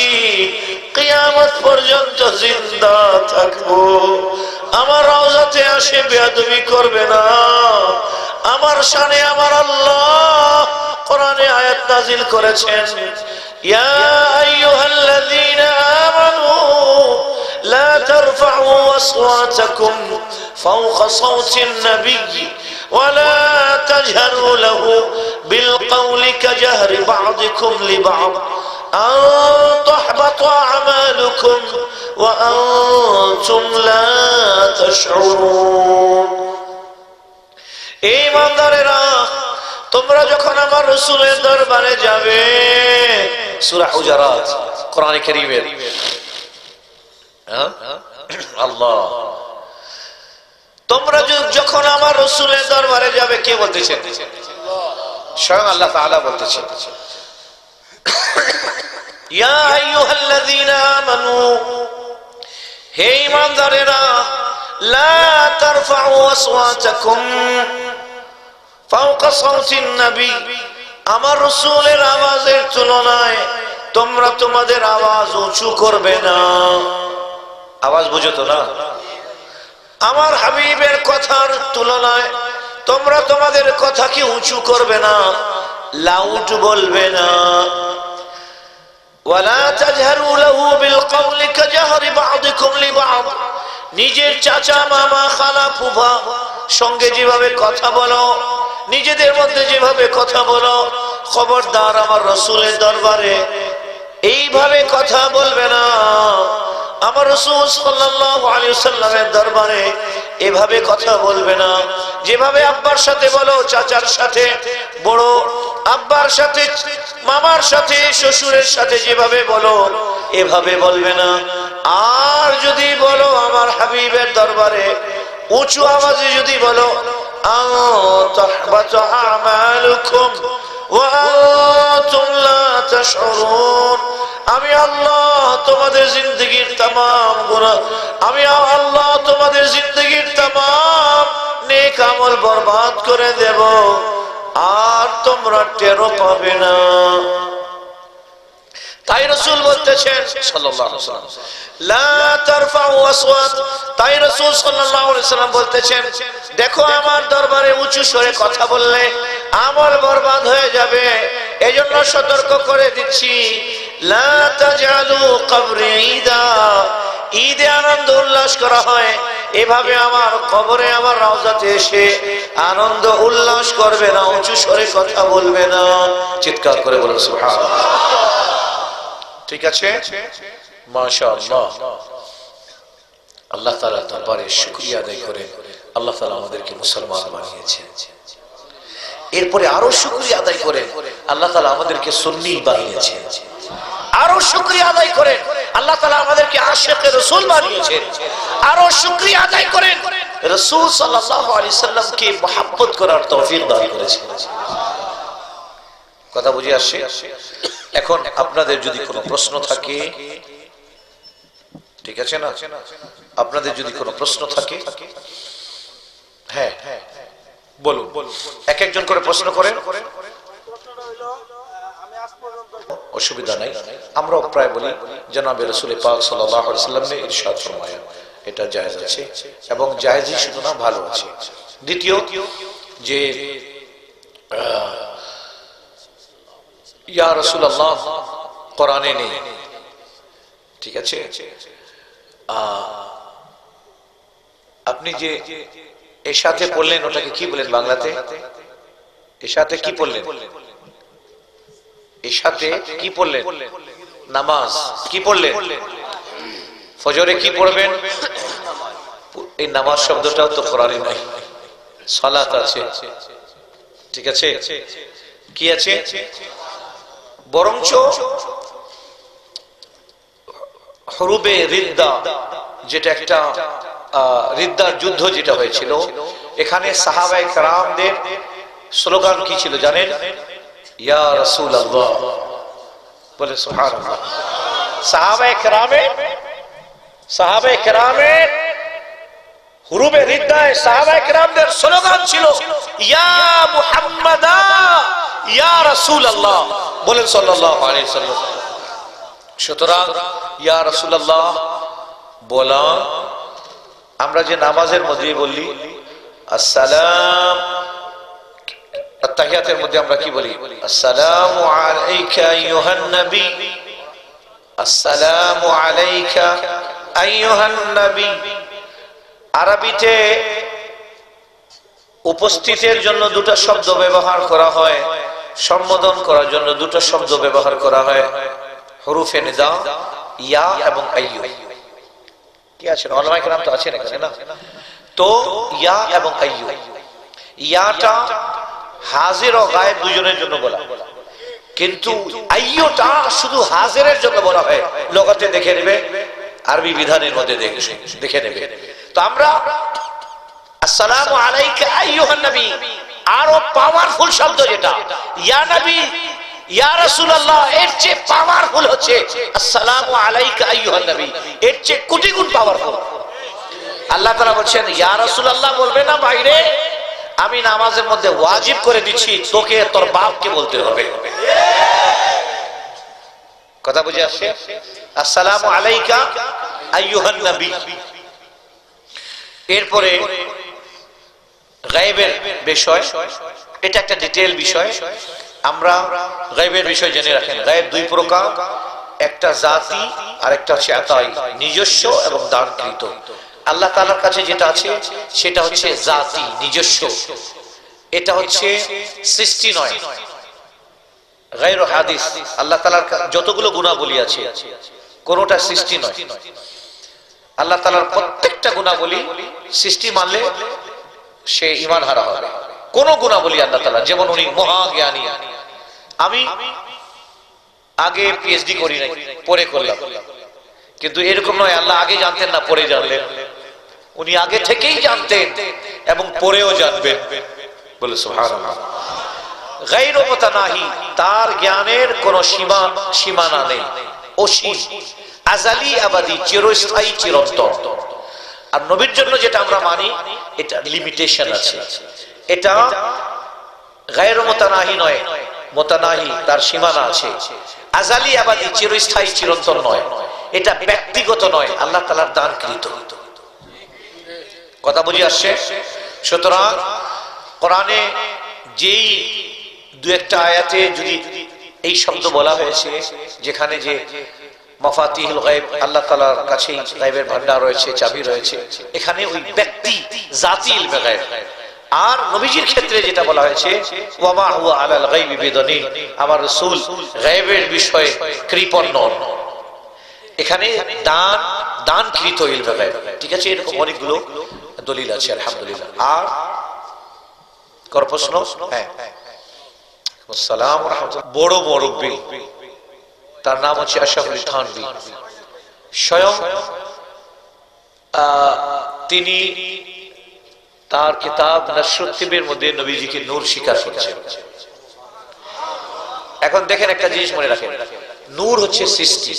কিয়ামত পর্যন্ত জিন্দা থাকবো। আমার রওজাতে আসে বেয়াদবি করবে না। আমার শানে আমার আল্লাহ কোরআনে আয়াত নাযিল করেছেন, ইয়া আইয়ুহাল্লাযীনা আমানু লা তারফা'উ আসওয়াতাকুম ফাওকা সাওতিন নাবিয়্যি ওয়া লা তাজহারু লাহু বিল কওলি কাজহরি বা'দিকুম লিবা'দ আন তাহবাতা আমালুকুম ওয়া আনতুম লা তাশউরুন। এই ইমানদারেরা, তোমরা যখন আমার রাসূলের দরবারে যাবে, সূরা হুজুরাত কোরআনে কারীমের, আল্লাহ, তোমরা যখন আমার রাসূলের দরবারে যাবে, কে বলতেছেন? স্বয়ং আল্লাহ তাআলা বলতেছেন, ইয়া আইয়ুহাল্লাযীনা আমানু, হে ঈমানদারেরা, লা তারফা'উ আসওয়াতাকুম ফাওকা সাওতিন নবী, আমার রাসূলের আওয়াজের তুলনায় তোমরা তোমাদের আওয়াজ উঁচু করবে না। আওয়াজ বুঝো তো না? আমার হাবিবের কথার তুলনায় তোমরা তোমাদের কথা কি উঁচু করবে না, লাউড বলবে না। ওয়ালা তাজহারু লাহু বিল কওলি কাজহরি বা'দিকুম লিবা'দ, নিজের চাচা মামা খালা ফুফা সঙ্গে যেভাবে কথা বলো, নিজেদের মধ্যে যেভাবে কথা বলো, খবরদার আমার রাসূলের দরবারে এইভাবে কথা বলবে না। আমার রাসূল সাল্লাল্লাহু আলাইহি ওয়াসাল্লামের দরবারে এভাবে কথা বলবে না। যেভাবে আব্বার সাথে বলো, চাচার সাথে, বড় আব্বার সাথে, মামার সাথে, শ্বশুরের সাথে যেভাবে বলো এভাবে বলবে না। আর যদি বলো আমার হাবিবের দরবারে উঁচু আওয়াজে যদি বলো, আন তাহবাতা আমালুকুম ওয়া আনতুম লা তাশউরুন, আমি আল্লাহ তোমাদের জিন্দেগীর तमाम গুনাহ, আমি আল্লাহ তোমাদের জিন্দেগীর तमाम নেক আমল বরবাদ করে দেব, আর তোমরা টেরও পাবে না। তাই রাসূল বলতেছেন সাল্লাল্লাহু আলাইহি ওয়াসাল্লাম, লা তারফাউ আসওয়াত, তাই রাসূল সাল্লাল্লাহু আলাইহি ওয়াসাল্লাম বলতেছেন, দেখো আমার দরবারে উঁচু স্বরে কথা বললে আমল বরবাদ হয়ে যাবে। এজন্য সতর্ক করে দিচ্ছি, লা তাজআলু কবরি ঈদা, ঈদে আনন্দ উল্লাস করা হয়, এভাবে আমার কবরে আমার রওজাতে এসে আনন্দ উল্লাস করবে না, উঁচু স্বরে কথা বলবে না। চিৎকার করে বলুন সুবহানাল্লাহ। ঠিক আছে, মাশাআল্লাহ। আল্লাহ তাআলা দরবারে শুকরিয়া আদায় করে আল্লাহ তাআলা আমাদেরকে মুসলমান বানিয়েছেন। এরপরে আরো শুকরিয়া আদায় করে আল্লাহ তাআলা আমাদেরকে সুন্নি বানিয়েছেন। আরো শুকরিয়া আদায় করেন আল্লাহ তাআলা আমাদেরকে আশিকে রাসূল বানিয়েছেন। আরো শুকরিয়া আদায় করেন রাসূল সাল্লাল্লাহু আলাইহি সাল্লামকে মহব্বত করার তৌফিক দান করেছেন। কথা বুঝে আসছে? এখন আপনাদের যদি কোনো প্রশ্ন থাকে, ঠিক আছে না, আপনাদের যদি কোনো প্রশ্ন থাকে, হ্যাঁ বলুন, এক একজন করে প্রশ্ন করেন, অসুবিধা নাই। আমরাও প্রায় বলি জনাবে রাসূল পাক সাল্লাল্লাহু আলাইহি ওয়াসাল্লাম ইরশাদ ফরমায়া, এটা জায়েজ আছে এবং জায়েজই শুধু না, ভালো আছে। দ্বিতীয় যে ইয়া রাসূলুল্লাহ কোরআনে নেই, ঠিক আছে, আপনি যে এর সাথে পড়লেন ওটাকে কি বলেন বাংলাতে? এর সাথে কি পড়লেন? এর সাথে কি পড়লেন? নামাজ। কি পড়লেন? ফজরে কি পড়বেন? এই নামাজ শব্দটাও তো কোরআনে নাই, সালাত আছে, ঠিক আছে, কি আছে? বরঞ্চ হুরুবে রিদ্দা, যেটা একটা রিদ্দার যুদ্ধ যেটা হয়েছিল, এখানে সাহাবায়ে কেরামদের স্লোগান কি ছিল জানেন? ইয়া রাসূলুল্লাহ, বলে সুবহানাল্লাহ। সাহাবায়ে কেরামের হুরুবে রিদ্দায় সাহাবায়ে কেরামদের স্লোগান ছিল ইয়া মুহাম্মাদা ইয়া রাসূলুল্লাহ, বলেন সাল্লাল্লাহু আলাইহি ওয়াসাল্লাম। সুতরাং ইয়া রাসূলুল্লাহ বলা, আমরা যে নামাজের মধ্যে বলি আসসালাম, আত্তাহিয়াতের মধ্যে আমরা কি বলি? আসসালামু আলাইকা আইয়ুহান নবী, আসসালামু আলাইকা আইয়ুহান নবী। আরবিতে উপস্থিতের জন্য দুটো শব্দ ব্যবহার করা হয়, সম্বোধন করার জন্য দুটো শব্দ ব্যবহার করা হয়, হুরুফে নিদা ইয়া এবং আইয়ু। কি আছে? উলামায়ে কেরাম তো আছেন এখানে না? তো ইয়া এবং আইয়ু, ইয়াটা হাজির ও গায়েব দুজনের জন্য বলা, কিন্তু আইয়ুটা শুধু হাজিরের জন্য বলা হয়। লগাতে দেখে নেবে, আরবি বিধানের মধ্যে দেখে নেবে। তো আমরা আসসালামু আলাইকা আইয়ুহান নবী, আরো পাওয়ারফুল শব্দ যেটা ইয়া নবী ইয়া রাসূলুল্লাহ, এর চেয়ে পাওয়ারফুল হচ্ছে আসসালামু আলাইকা আইয়ুহান নবী, এর চেয়ে কোটি গুণ পাওয়ারফুল। আল্লাহ তাআলা বলেন ইয়া রাসূলুল্লাহ বলবে না বাইরে, আমি নামাজের মধ্যে ওয়াজিব করে দিচ্ছি তোকে তোর বাপকে বলতে হবে। কথা বুঝে আসছে? আসসালামু আলাইকা আইয়ুহান নবী। এরপরে গায়েবের বিষয়, এটা একটা ডিটেইল বিষয়, আমরা গায়েবের বিষয় জেনে রাখেন। গায়েব দুই প্রকার, একটা জাতি আর একটা হচ্ছে আতাই, নিজস্ব এবং দানকৃত। আল্লাহ তাআলার কাছে যেটা আছে সেটা হচ্ছে জাতি, নিজস্ব, এটা হচ্ছে সৃষ্টি নয়, গায়রু হাদিস। আল্লাহ তাআলার যতগুলো গুণাবলী আছে কোনটা সৃষ্টি নয়। আল্লাহ তাআলার প্রত্যেকটা গুণাবলী সৃষ্টি মানলে সে ঈমান হারা হবে। কোন গুণাবলী আল্লাহ তাআলা, যেমন উনি মহাজ্ঞানী, আমি আগে পিএইচডি করি নাই, পরে করলাম, কিন্তু এরকম নয় আল্লাহ আগে জানতেন না পরে জানলেন, উনি আগে থেকেই জানতেন এবং পরেও জানবেন, বলে সুবহানাল্লাহ। গায়রু মুতানাহি, তার জ্ঞানের কোনো সীমানা নেই, অসীম, আযালি আবাদি, চিরস্থায়ী, চিরন্তন। আর নবীর জন্য যেটা আমরা মানি এটা লিমিটেশন আছে, এটা গায়রু মুতানাহি নয়, মুতানাহি, তার সীমানা আছে। আযালি আবাদি, চিরস্থায়ী, চিরন্তন নয়, এটা ব্যক্তিগত নয়, আল্লাহ তাআলার দানকৃত। কথা বুঝে আসছে? সুতরাং কোরআনে যেই দু একটা আয়াতে যদি এই শব্দ বলা হয়েছে, যেখানে যে মাফাতিহুল গায়ব, আল্লাহ তাআলার কাছেই গায়বের ভান্ডার রয়েছে, চাবি রয়েছে, এখানে ওই ব্যক্তি জাতি ইলমে গায়ব। আর নবীজির ক্ষেত্রে যেটা বলা হয়েছে ওয়ামা হুয়া আলাল গায়বি বিদনীন, আমার রাসূল গায়বের বিষয়ে কৃপণ নন, এখানে দানকৃত ইলমে গায়ব, ঠিক আছে। এরকম অনেকগুলো দলিল আছে আলহামদুলিল্লাহ। আর কর প্রশ্ন? হ্যাঁ, আসসালামু আলাইকুম। বড় মুরব্বি, তার নাম হচ্ছে আশরাফ আলী থানভী, স্বয়ং তিনি তার কিতাব নশরুত্তিবের মধ্যে নবীজিকে নূর স্বীকার করেছেন। এখন দেখেন একটা জিনিস মনে রাখেন, নূর হচ্ছে সৃষ্টি,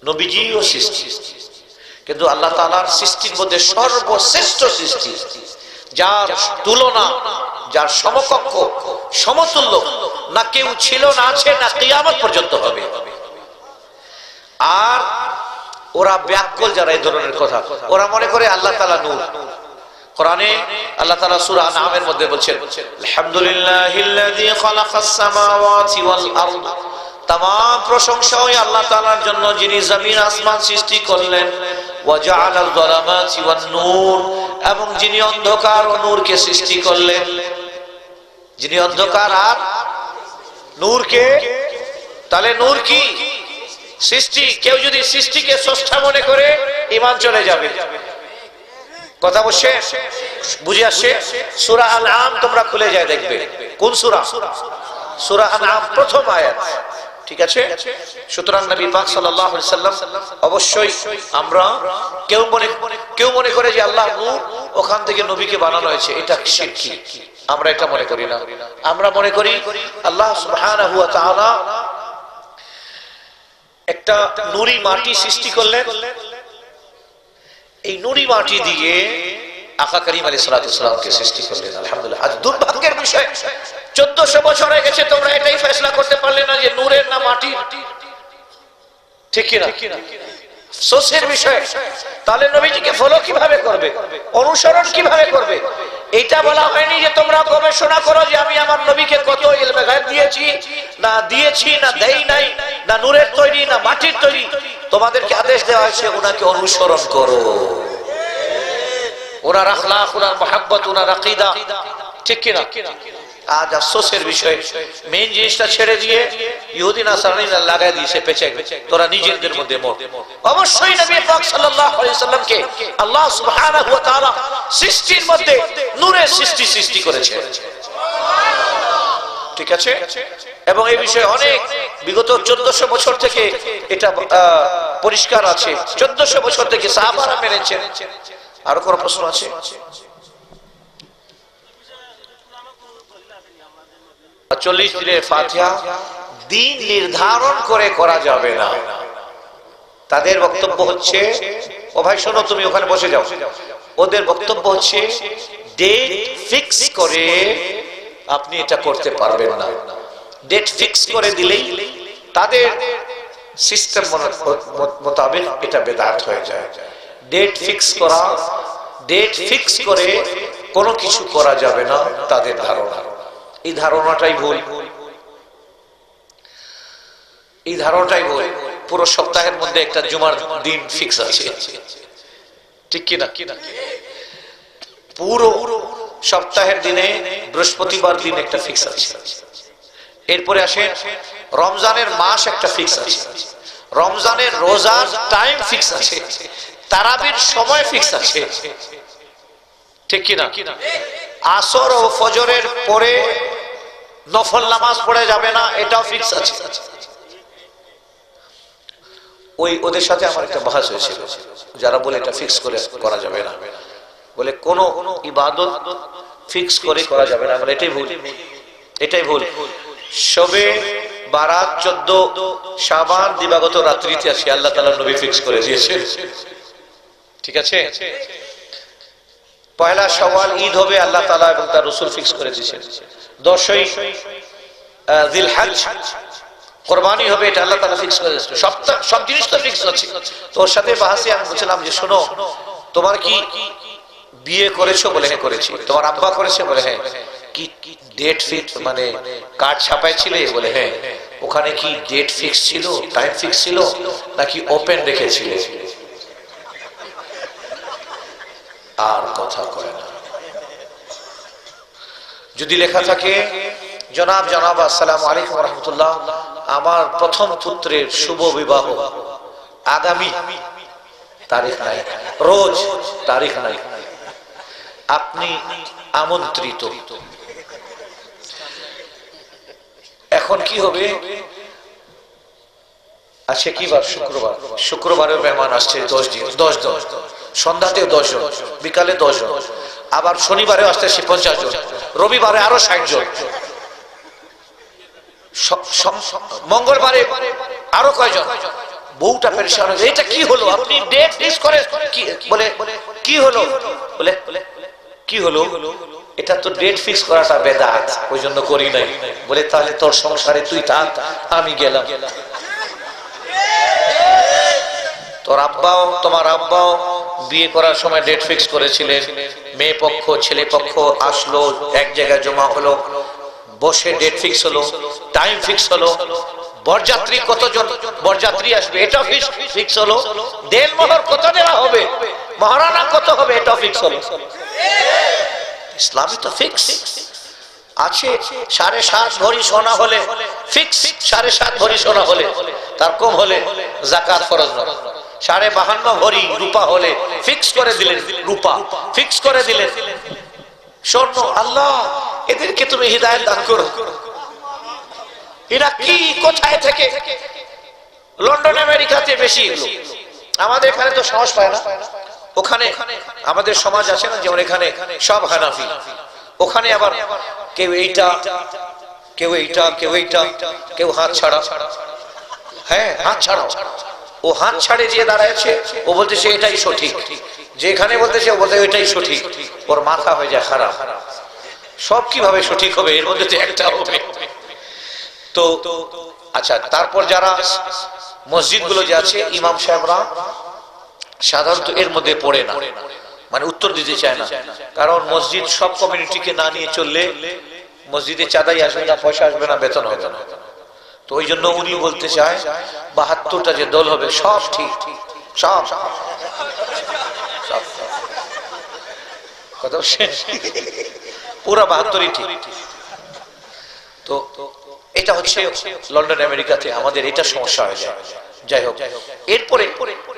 নবীজিও সৃষ্টি, কিন্তু আল্লাহ তাআলার সৃষ্টির মধ্যে সর্বশ্রেষ্ঠ সৃষ্টি, যার তুলনা, যার সমকক্ষ, সমতুল্য না কেউ ছিল, না আছে, না কিয়ামত পর্যন্ত হবে। আর ওরা ব্যাকুল যারা এই ধরনের কথা, ওরা মনে করে আল্লাহ তাআলা নূর, কোরআনে আল্লাহ তাআলা সূরা আনআমের মধ্যে বলছেন, আলহামদুলিল্লাহিল্লাযী খালাকাস সামাওয়াতি ওয়াল আরদ, तमाम প্রশংসা ওই আল্লাহ তাআলার জন্য যিনি জমিন আসমান সৃষ্টি করলেন, ওয়া জাআলাল যালামাতি ওয়ান নূর, এবং যিনি অন্ধকার ও নূরকে সৃষ্টি করলেন। যিনি অন্ধকার আর নূরকে, তাহলে নূর কি? সৃষ্টি। কেউ যদি সৃষ্টিকে স্রষ্টা মনে করে ঈমান চলে যাবে। কথা বলছে, বুঝে আসছে? সূরা আনআম তোমরা খুলে যায় দেখবে। কোন সূরা? সূরা আনআম প্রথম আয়াত। ঠিক আছে? সুতরাং নবী পাক সাল্লাল্লাহু আলাইহি সাল্লাম অবশ্যই, আমরা কেউ মনে করে যে আল্লাহ নূর, ওখান থেকে নবীকে বানানো হয়েছে, এটা শিরক। আমরা এটা মনে করি না। আমরা মনে করি আল্লাহ সুবহানাহু ওয়া তাআলা একটা নুরি মাটি সৃষ্টি করলেন, এই নুরি মাটি দিয়ে আকা করিম আলাইহিস সালাতু ওয়াসসালামকে সৃষ্টি করলেন। আলহামদুলিল্লাহ। আজ দুর্ভাগ্যের বিষয়, 1400 বছর হয়ে গেছে, তোমরা এটাই ফয়সালা করতে পারলে না যে নূরের না মাটি। ঠিক কি না? সোসের বিষয়। তাহলে নবীজিকে ফলো কিভাবে করবে, অনুসরণ কিভাবে করবে? এটা বলা হয়নি যে তোমরা গবেষণা করো যে আমি আমার নবীকে কত ইলমে গায়ব দিয়েছি না দেই নাই, না নূরের তৈরি না মাটির তৈরি। তোমাদেরকে আদেশ দেওয়া হয়েছে ওনাকে অনুসরণ করো, ওনার আখলাক, ওনার মুহাব্বত, ওনার আকীদা। ঠিক কি না? আজ আফসোসের বিষয়, মেইন জিনিসটা ছেড়ে দিয়ে ইহুদি নাসারানীরা লাগাই দিয়েছে পেঁচে, তোরা নিজেদের মধ্যে মর। অবশ্যই নবী পাক সাল্লাল্লাহু আলাইহি সাল্লামকে আল্লাহ সুবহানাহু ওয়া তাআলা সৃষ্টির মধ্যে নূরের সৃষ্টি করেছে। ঠিক আছে? এবং এই বিষয়ে অনেক বিগত 1400 বছর থেকে এটা পরিষ্কার আছে। 1400 বছর থেকে সাহাবারা মেনেছেন। আরো কোন প্রশ্ন আছে? 40 দিনের ফাতিহা দিন নির্ধারণ করে করা যাবে না। তাদের বক্তব্য হচ্ছে, ও ভাই শোনো, তুমি ওখানে বসে যাও। ওদের বক্তব্য হচ্ছে ডেট ফিক্স করে আপনি এটা করতে পারবেন না। ডেট ফিক্স করে দিলেই তাদের সিস্টেম মোতাবেক এটা বেদাত হয়ে যায়। ডেট ফিক্স করে কোনো কিছু করা যাবে না, তাদের ধারণা। এই ধারণাটাই ভুল। পুরো সপ্তাহের মধ্যে একটা জুমার দিন ফিক্স আছে। ঠিক কি না? পুরো সপ্তাহের দিনে বৃহস্পতিবার দিন একটা ফিক্স আছে। এরপরে আসে রমজানের মাস একটা ফিক্স আছে, রমজানের রোজার টাইম ফিক্স আছে, তারাবির সময় ফিক্স আছে। ঠিক কি না? আসর ও ফজরের পরে নফল নামাজ পড়ে যাবে না, এটাও ফিক্স আছে। ওদের সাথে আমার একটা বাহাস হয়েছিল, যারা বলে এটা ফিক্স করে করা যাবে না, বলে কোন ইবাদত ফিক্স করে করা যাবে না। আমরা এটাই ভুল। শবে বারাত 14 শাবান দিবাগত রাত্রিতে আছে, আল্লাহ তাআলা নবী ফিক্স করে দিয়েছে। ঠিক আছে? পয়লা শাওয়াল ঈদ হবে, আল্লাহ তাআলা এবং তার রাসূল ফিক্স করে দিয়েছেন। 10ই জিলহজ কুরবানি হবে, এটা আল্লাহ তাআলা ফিক্স করে দিয়েছেন। সব জিনিস তো ফিক্স আছে। তো ওর সাথে বাহাসে আমি বলছিলাম যে শোনো, তোমার কি বিয়ে করেছো? বলে হ্যাঁ করেছি। তোমার আব্বা করেছে? বলে হ্যাঁ। কি ডেট ফিক্স, মানে কার্ড ছাপাইছিলে? বলে হ্যাঁ। ওখানে কি ডেট ফিক্স ছিল, টাইম ফিক্স ছিল, নাকি ওপেন রেখেছিলে? আর কথা কয় না। যদি লেখা থাকে জনাব আসসালামু আলাইকুম ওয়া রাহমাতুল্লাহ, আমার প্রথম পুত্রের শুভ বিবাহ আগামী তারিখ নাই, রোজ তারিখ নাই, আপনি আমন্ত্রিত। এখন কি হবে? আজকে কি বার? শুক্রবারেও মেহমান আসছে 10 দিন, 10 সন্ধ্যাতেও 10 জন, বিকালে 10 জন, আবার শনিবারে আসছে 50 জন, রবিবারে আরো 60 জন, মঙ্গলবারে আরো কয়জন। বউটা পেরেশান হয়ে, এটা কি হলো? আপনি ডেট ফিক্স করে বলে কি হলো? বলে কি হলো? এটা তো ডেট ফিক্স করাটা বেদাত, ওই জন্য করি নাই। বলে তাহলে তোর সংসারে তুই থাক, আমি গেলাম। তোর আব্বাও তোমার আব্বাও বিয়ে করার সময় ডেট ফিক্স করেছিলেন, মেয়ে পক্ষ ছেলে পক্ষ আসলো, এক জায়গায় জমা হলো, বসে ডেট ফিক্স হলো, টাইম ফিক্স হলো, বরযাত্রী কতজন বরযাত্রী আসবে এটা ফিক্স হলো, দেনমোহর কত দেওয়া হবে, মহারানা কত হবে এটা ফিক্স হলো। ইসলামে তো ফিক্স আছে। 7.5 ভরি সোনা হলে ফিক্স, 7.5 ভরি সোনা হলে, তার কম হলে যাকাত ফরজ নয়। 52.5 ভরি রূপা হলে ফিক্স করে দিলেন, রূপা ফিক্স করে দিলেন স্বর্ণ। আল্লাহ এদেরকে তুমি হিদায়াত দান করো। এরা কি কোথায় থেকে? লন্ডন আমেরিকাতে বেশি, আমাদের এখানে তো সাহস পায় না। ওখানে আমাদের সমাজ আছে না, যেমন এখানে সব হানাফি, ওখানে আবার কেউ এইটা কেউ এইটা কেউ এইটা, কেউ হাত ছাড়া। হ্যাঁ, হাত ছাড়াও। ও হাত ছাড়ে যে দাঁড়াচ্ছে, ও বলতেছে এটাই সঠিক, যেখানে বলতেছে ও বলতে এটাই সঠিক। ওর মাথা হয়ে যায় খারাপ। সব কিভাবে সঠিক হবে? এর মধ্যে তো একটা হবে। তো আচ্ছা, তারপর যারা মসজিদ গুলো যে আছে, ইমাম সাহেবরা সাধারণত এর মধ্যে পড়ে না, মানে উত্তর দিতে চায় না। কারণ মসজিদ সব কমিউনিটিকে না নিয়ে চললে মসজিদে চাঁদাই আসবে না, পয়সা আসবে না, বেতন হবে না। তো ওই জন্য উনি বলতে চায় 72টা যে দল হবে সব ঠিক, সব কথা পুরা 72ই ঠিক। তো এটা হচ্ছে লন্ডন আমেরিকাতে আমাদের এটা সমস্যা হয়ে যায়। যাই হোক, এরপরে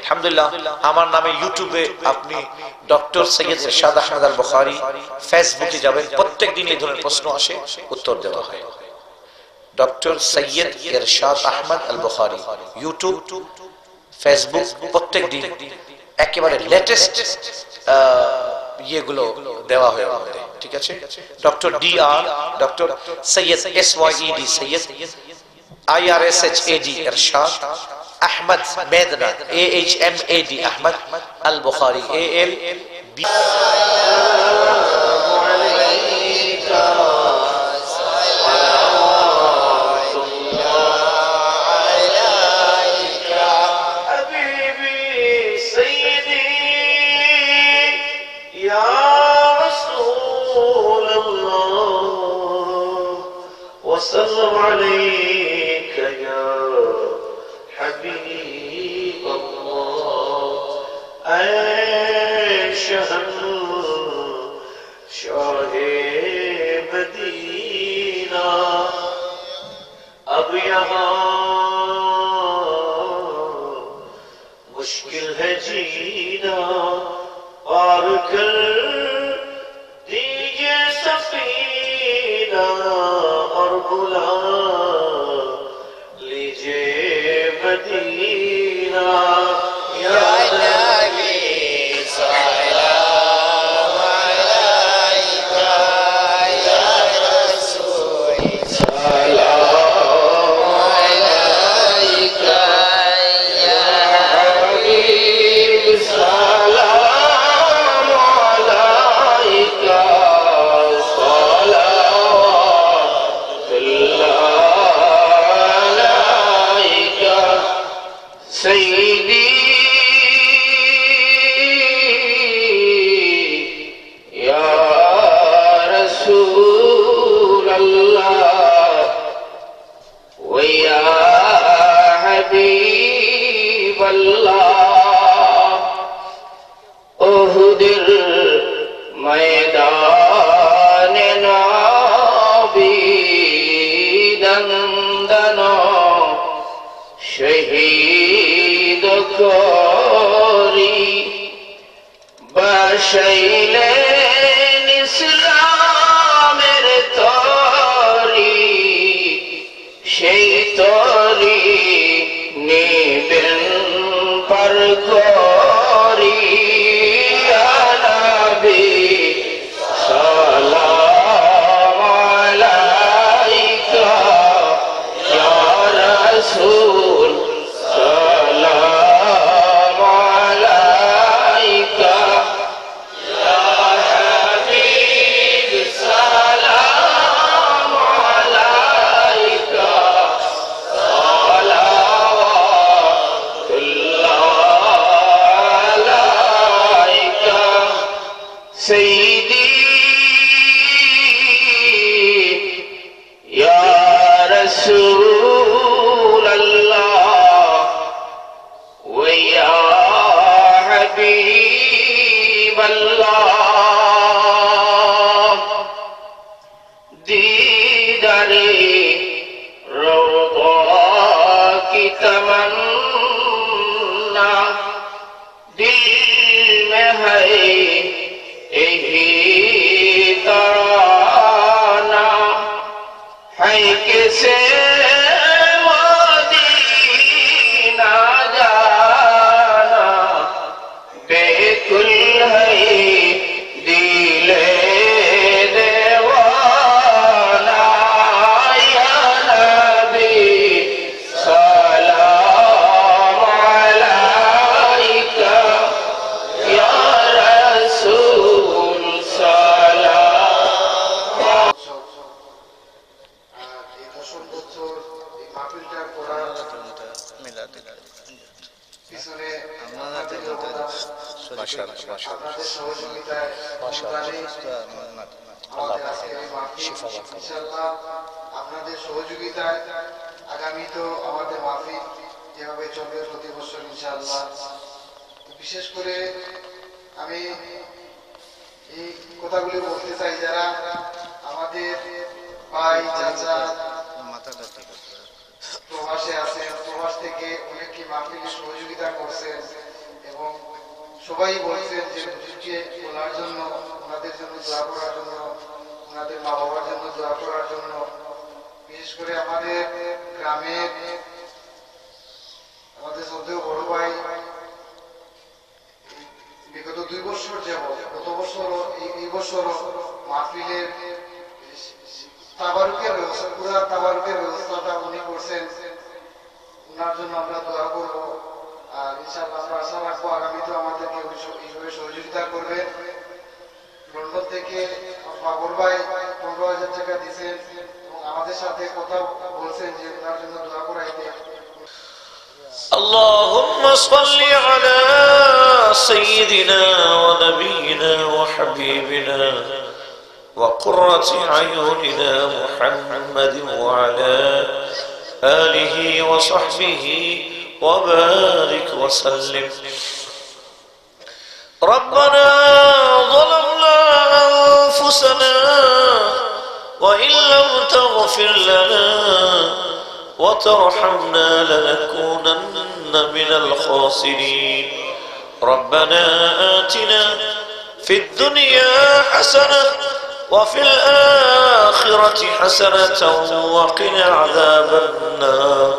আলহামদুলিল্লাহ আমার নামে ইউটিউবে আপনি ডক্টর সৈয়দ ইরশাদ আহমদ আল বুখারী, ফেসবুকে যাবেন, প্রত্যেক দিন এই ধরনের প্রশ্ন আসে, উত্তর দেওয়া হয়। ডক্টর সৈয়দ ইরশাদ আহমদ আল বুখারী, ইউটিউব, ফেসবুক, প্রত্যেক দিন একেবারে লেটেস্ট ইয়েগুলো দেওয়া হয় আমাদের, ঠিক আছে? Doctor DR, doctor Syed SYED, Syed IRSHAD ইরশাদ আহমদ মেদনা, AHMAD আহমদ আল বুখারী, ALB। وسلم عليك يا حبيب الله أي شهنشاه مدينة अब यहाँ मुश्किल है जीना और कर दीजिए सफीना और बुला लीजिए मदीना या नबी सलाम अलैका या रसूल सलाम अलैका या हबीब सलाम अलैका सैयदी या रसूल अल्लाह व या हबीब अल्लाह उहुदिर मैदान नाबीदंदनो शहीद कोरी बशैले इस्लामेर तोरी সেই তরি নিবেন পার করি ইয়া নবী সালাম আলাইকা ইয়া রাসূল সালাম আলাইকা ইয়া হাবিব সালাম আলাইকা সালাওয়াতুল্লাহ رسول الله ويا حبيب الله दीदारे रौज़ा की तमन्ना दिल में है यही तराना है किसे मदीना जाना बेकुल है दिले আপনাদের সহযোগিতায় আগামী তো আমাদের মাহফিল যেভাবে চলবে প্রতি বছর ইনশাআল্লাহ। বিশেষ করে আমি এই কথাগুলি বলতে চাই, যারা আমাদের ভাই চাচা প্রবাসে আছেন, প্রবাস থেকে অনেকে মাহফিলে সহযোগিতা করছেন এবং সবাই বলছেন যে হুজুরকে বলার জন্য, ওনাদের জন্য দোয়া করার জন্য, ওনাদের মা বাবার জন্য দোয়া করার জন্য। বিশেষ করে আমাদের গ্রামের আমাদের শ্রদ্ধেয় বড় ভাই বিগত 2 বছর যাবত, গত বছর এই বছর মাহফিলের তাবারুকের ব্যবস্থা, পুরা তাবারুকের ব্যবস্থাটা উনি করছেন। ওনার জন্য আমরা দোয়া করবো আর ইনশাআল্লাহ আমরা আশা রাখবো আগামীতে আমাদেরকে এইভাবে সহযোগিতা করবেন। লন্ডন থেকে বাবর ভাই 15,000 টাকা দিয়েছেন এবং আমাদের সাথে কথা বলছেন যে ওনার জন্য দোয়া করাইতে। اللهم صل على سيدنا ونبينا وحبيبنا وقرة عيوننا محمد وعلى آله وصحبه وبارك وسلم. ربنا ظلمنا أنفسنا وإن لم تغفر لنا وترحمنا لنكونن من الخاسرين. ربنا آتنا في الدنيا حسنة وفي الآخرة حسنة وقنا عذاب النار.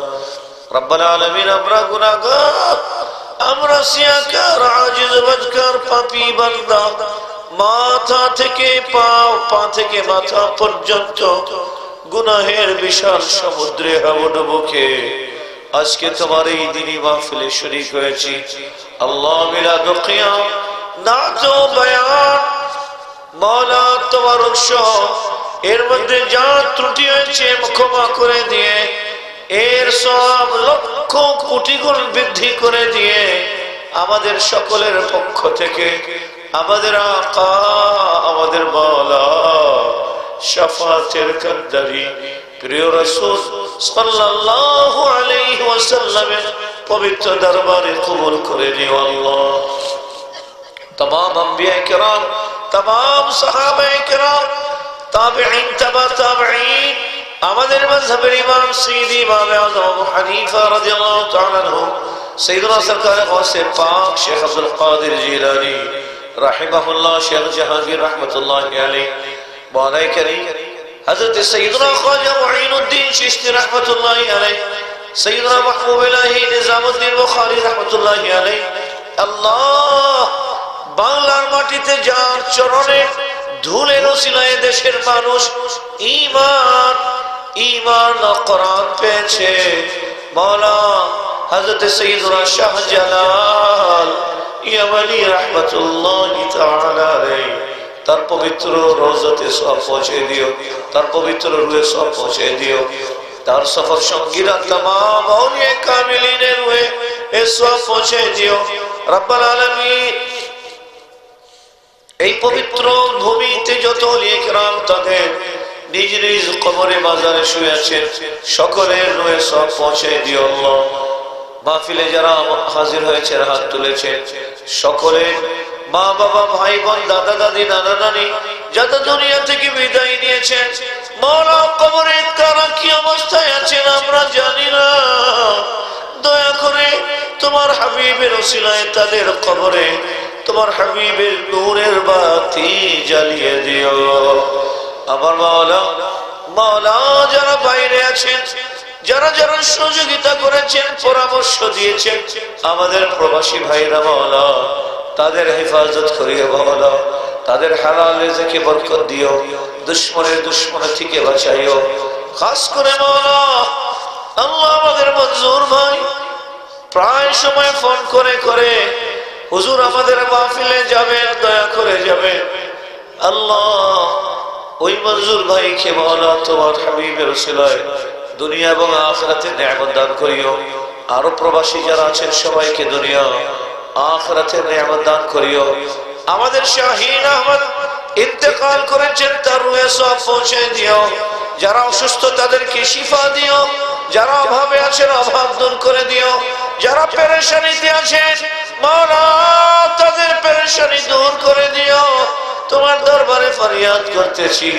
رب العالمين আমরা গুনাহগার, আমরা সিয়াকার, আজিজ, বদকার, পাপী বান্দা। মাথা থেকে পা থেকে মাথা পর্যন্ত গুনাহের বিশাল সমুদ্রে হাবুডুবুকে আজকে তোমার এই দিনী মাহফিলে শরীক হয়েছি। আল্লাহ মিলাদ ও কিয়াম, নাত ও বয়ান, মাওলা তবারক সহ এর মধ্যে যা ত্রুটি হয়েছে ক্ষমা করে দিয়ে এর সব লক্ষ কোটি গুণ বৃদ্ধি করে দিয়ে আমাদের সকলের পক্ষ থেকে আমাদের আকা, আমাদের মাওলা শাফাতের কান্দারি প্রিয় রাসূল সাল্লাল্লাহু আলাইহি ওয়াসাল্লামের পবিত্র দরবারে কবুল করে নিও আল্লাহ। तमाम अंबिया किराम, तमाम साहाबा किराम, ताबिईन, तबा ताबिईन, আমাদের মাযহাবের ইমাম সৈয়দ ইমাম আযম আবু হানিফা রাদিয়াল্লাহু তাআলা আনহু, সাইয়্যিদুনা সরকার গাউসে পাক শেখ আব্দুল কাদের জিলানী রাহিমাহুল্লাহ, শেখ জাহাঙ্গীর রাহমাতুল্লাহি আলাইহি, মাওলাই করিম হযরত সাইয়্যিদুনা খাজা মুঈনুদ্দিন চিশতি রাহমাতুল্লাহি আলাইহি, সাইয়্যিদুনা মাহবুব ইলাহি নিজামউদ্দিন বুখারী রাহমাতুল্লাহি আলাইহি। আল্লাহ, বাংলার মাটিতে যার চরণে ধুলের ওসিলায় দেশের মানুষ ঈমান ও কোরআন পেয়েছে, মাওলা হযরত সাইয়্যিদুনা শাহজালাল ইয়ামানি রাহমাতুল্লাহি তাআলা আলাইহি, তার পবিত্র রওজাতে সওয়াব পৌঁছে দিও, তার পবিত্র রূহে সওয়াব পৌঁছে দিও, তার সফর সঙ্গীরা तमाम আউলিয়া কামিলিনের রূহে এ সওয়াব পৌঁছে দিও। রব্বুল আলামিন, এই পবিত্র ভূমিতে যত আউলিয়া কিরাম তাদের নিজ নিজ কবরে মাজারে শুয়ে আছেন সকলের রয়ে সব পৌঁছে দিও আল্লাহ। মাহফিলে যারা হাজির হয়েছেন হাত তুলেছেন সকলের মা বাবা ভাই বোন দাদা দাদি নানা নানি যারা দুনিয়া থেকে বিদায় নিয়েছেন মওলা কবরে কারা কি অবস্থায় আছেন আমরা জানি না, দয়া করে তোমার হাবিবের ওসিলায় তাদের কবরে তোমার হাবিবের নূরের বাতি জ্বালিয়ে দিও। আমার মাওলা যারা বাইরে আছেন যারা যারা সহযোগিতা করেছেন পরামর্শ দিয়েছেন আমাদের প্রবাসী ভাইরা মাওলা তাদের হেফাজত করিও মাওলা, তাদের হালাল রিজকে বরকত দিও, দুশমনের দুশমন থেকে বাঁচাইও। খাস করে মাওলা আল্লাহ আমাদের মনজুর ভাই প্রায় সময় ফোন করে করে হুজুর আমাদের মাহফিলে যাবেন, দয়া করে যাবেন। আল্লাহ ওই মনজুর ভাইকে মাওলা তোমার হাবিবের ওসিলায় দুনিয়া এবং আখিরাতে নিয়ামত দান করিও। আরো প্রবাসী যারা আছেন সবাইকে দুনিয়া আখিরাতে নিয়ামত দান করিও। আমাদের শাহিন আহমদ ইন্তেকাল করেছেন তার রুহে সব পৌঁছে দিও। যারা অসুস্থ তাদেরকে শিফা দিও, যারা অভাবে আছেন অভাব দূর করে দিও, যারা পেরেশানিতে আছেন মাওলা তাদের পেরেশানি দূর করে দিও। তোমার দরবারে ফরিয়াদ করতেছি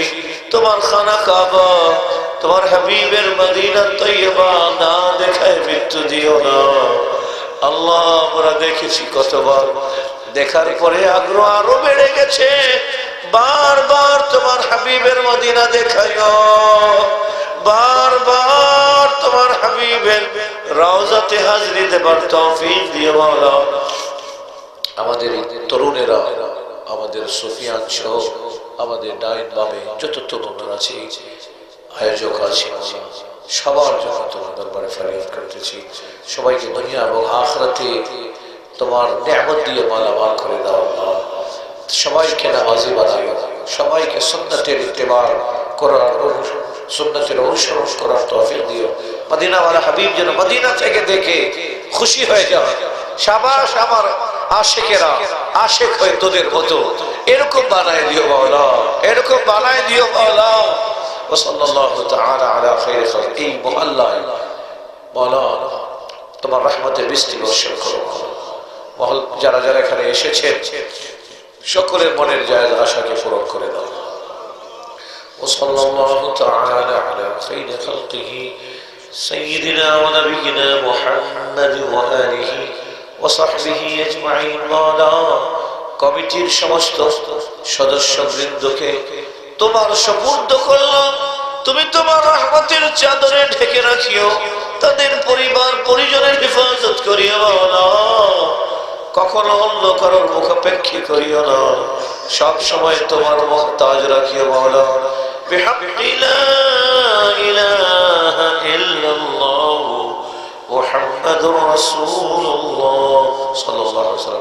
তোমার খানা কাবা তোমার হাবিবের মদিনা তৈয়বা না দেখায় মৃত্যু দিও না আল্লাহ। আমরা দেখেছি কতবার, দেখার পরে আগ্রহ আরো বেড়ে গেছে, বারবার তোমার হাবিবের মদিনা দেখাইও, বারবার তোমার হাবিবের রওজাতে হাজরি দেবার তৌফিক দিও মাওলা। আমাদের তরুণেরা আমাদের সুফিয়ান সহ আমাদের ডাইন বামে যত তরুণ আছে আয়োজক আছে সবার জন্য তোমার দরবারে ফরিয়াদ করতেছি। সবাইকে দুনিয়া এবং আখিরাতে তোমার নিয়ামত দিয়ে মালামাল করে দাও আল্লাহ। সবাইকে নামাজি বানাও, সবাইকে সুন্নতের ইত্তেবা করার সুন্নতের অনুসরণ করার তৌফিক দিও। মদিনাওয়ালা হাবিব যেন মদিনা থেকে দেখে খুশি হয়ে যায়, শাবাশ আমার আশিকেরা আশিক হয়ে তোদের মতো এরকম বানায় দিও মাওলা, এরকম বানায় দিও মাওলা। ওয়াসাল্লাল্লাহু তাআলা আলা খায়রি খালক। এই মহল্লায় মাওলা তোমার রহমতের বৃষ্টি বর্ষণ করো। মহল যারা যারা এখানে এসেছেন সকলের মনের জায়েজ আশাকে পূরণ করে দাও। ওয়াসাল্লাল্লাহু তাআলা আলা খায়রি খালকিহি সাইয়্যিদিনা ওয়া নাবিয়িনা মুহাম্মাদ ওয়া আলিহি ওয়া সাহবিহি আজমাইন। মাওলা কমিটির সমস্ত সদস্যবৃন্দকে তোমার সুপুর্দ করলাম, তুমি তোমার রহমতের চাদরে ঢেকে রাখিও, তাদের পরিবার পরিজনের হেফাজত করিও মাওলা। কখনো অন্য কারোর মুখাপেক্ষী করিও না, সব সময় তোমার মুহতাজ রাখিও মাওলা। বিহাক্কি লা ইলাহা ইল্লাল্লাহ মুহাম্মাদুর রাসূলুল্লাহ সাল্লাল্লাহু আলাইহি ওয়াসাল্লাম।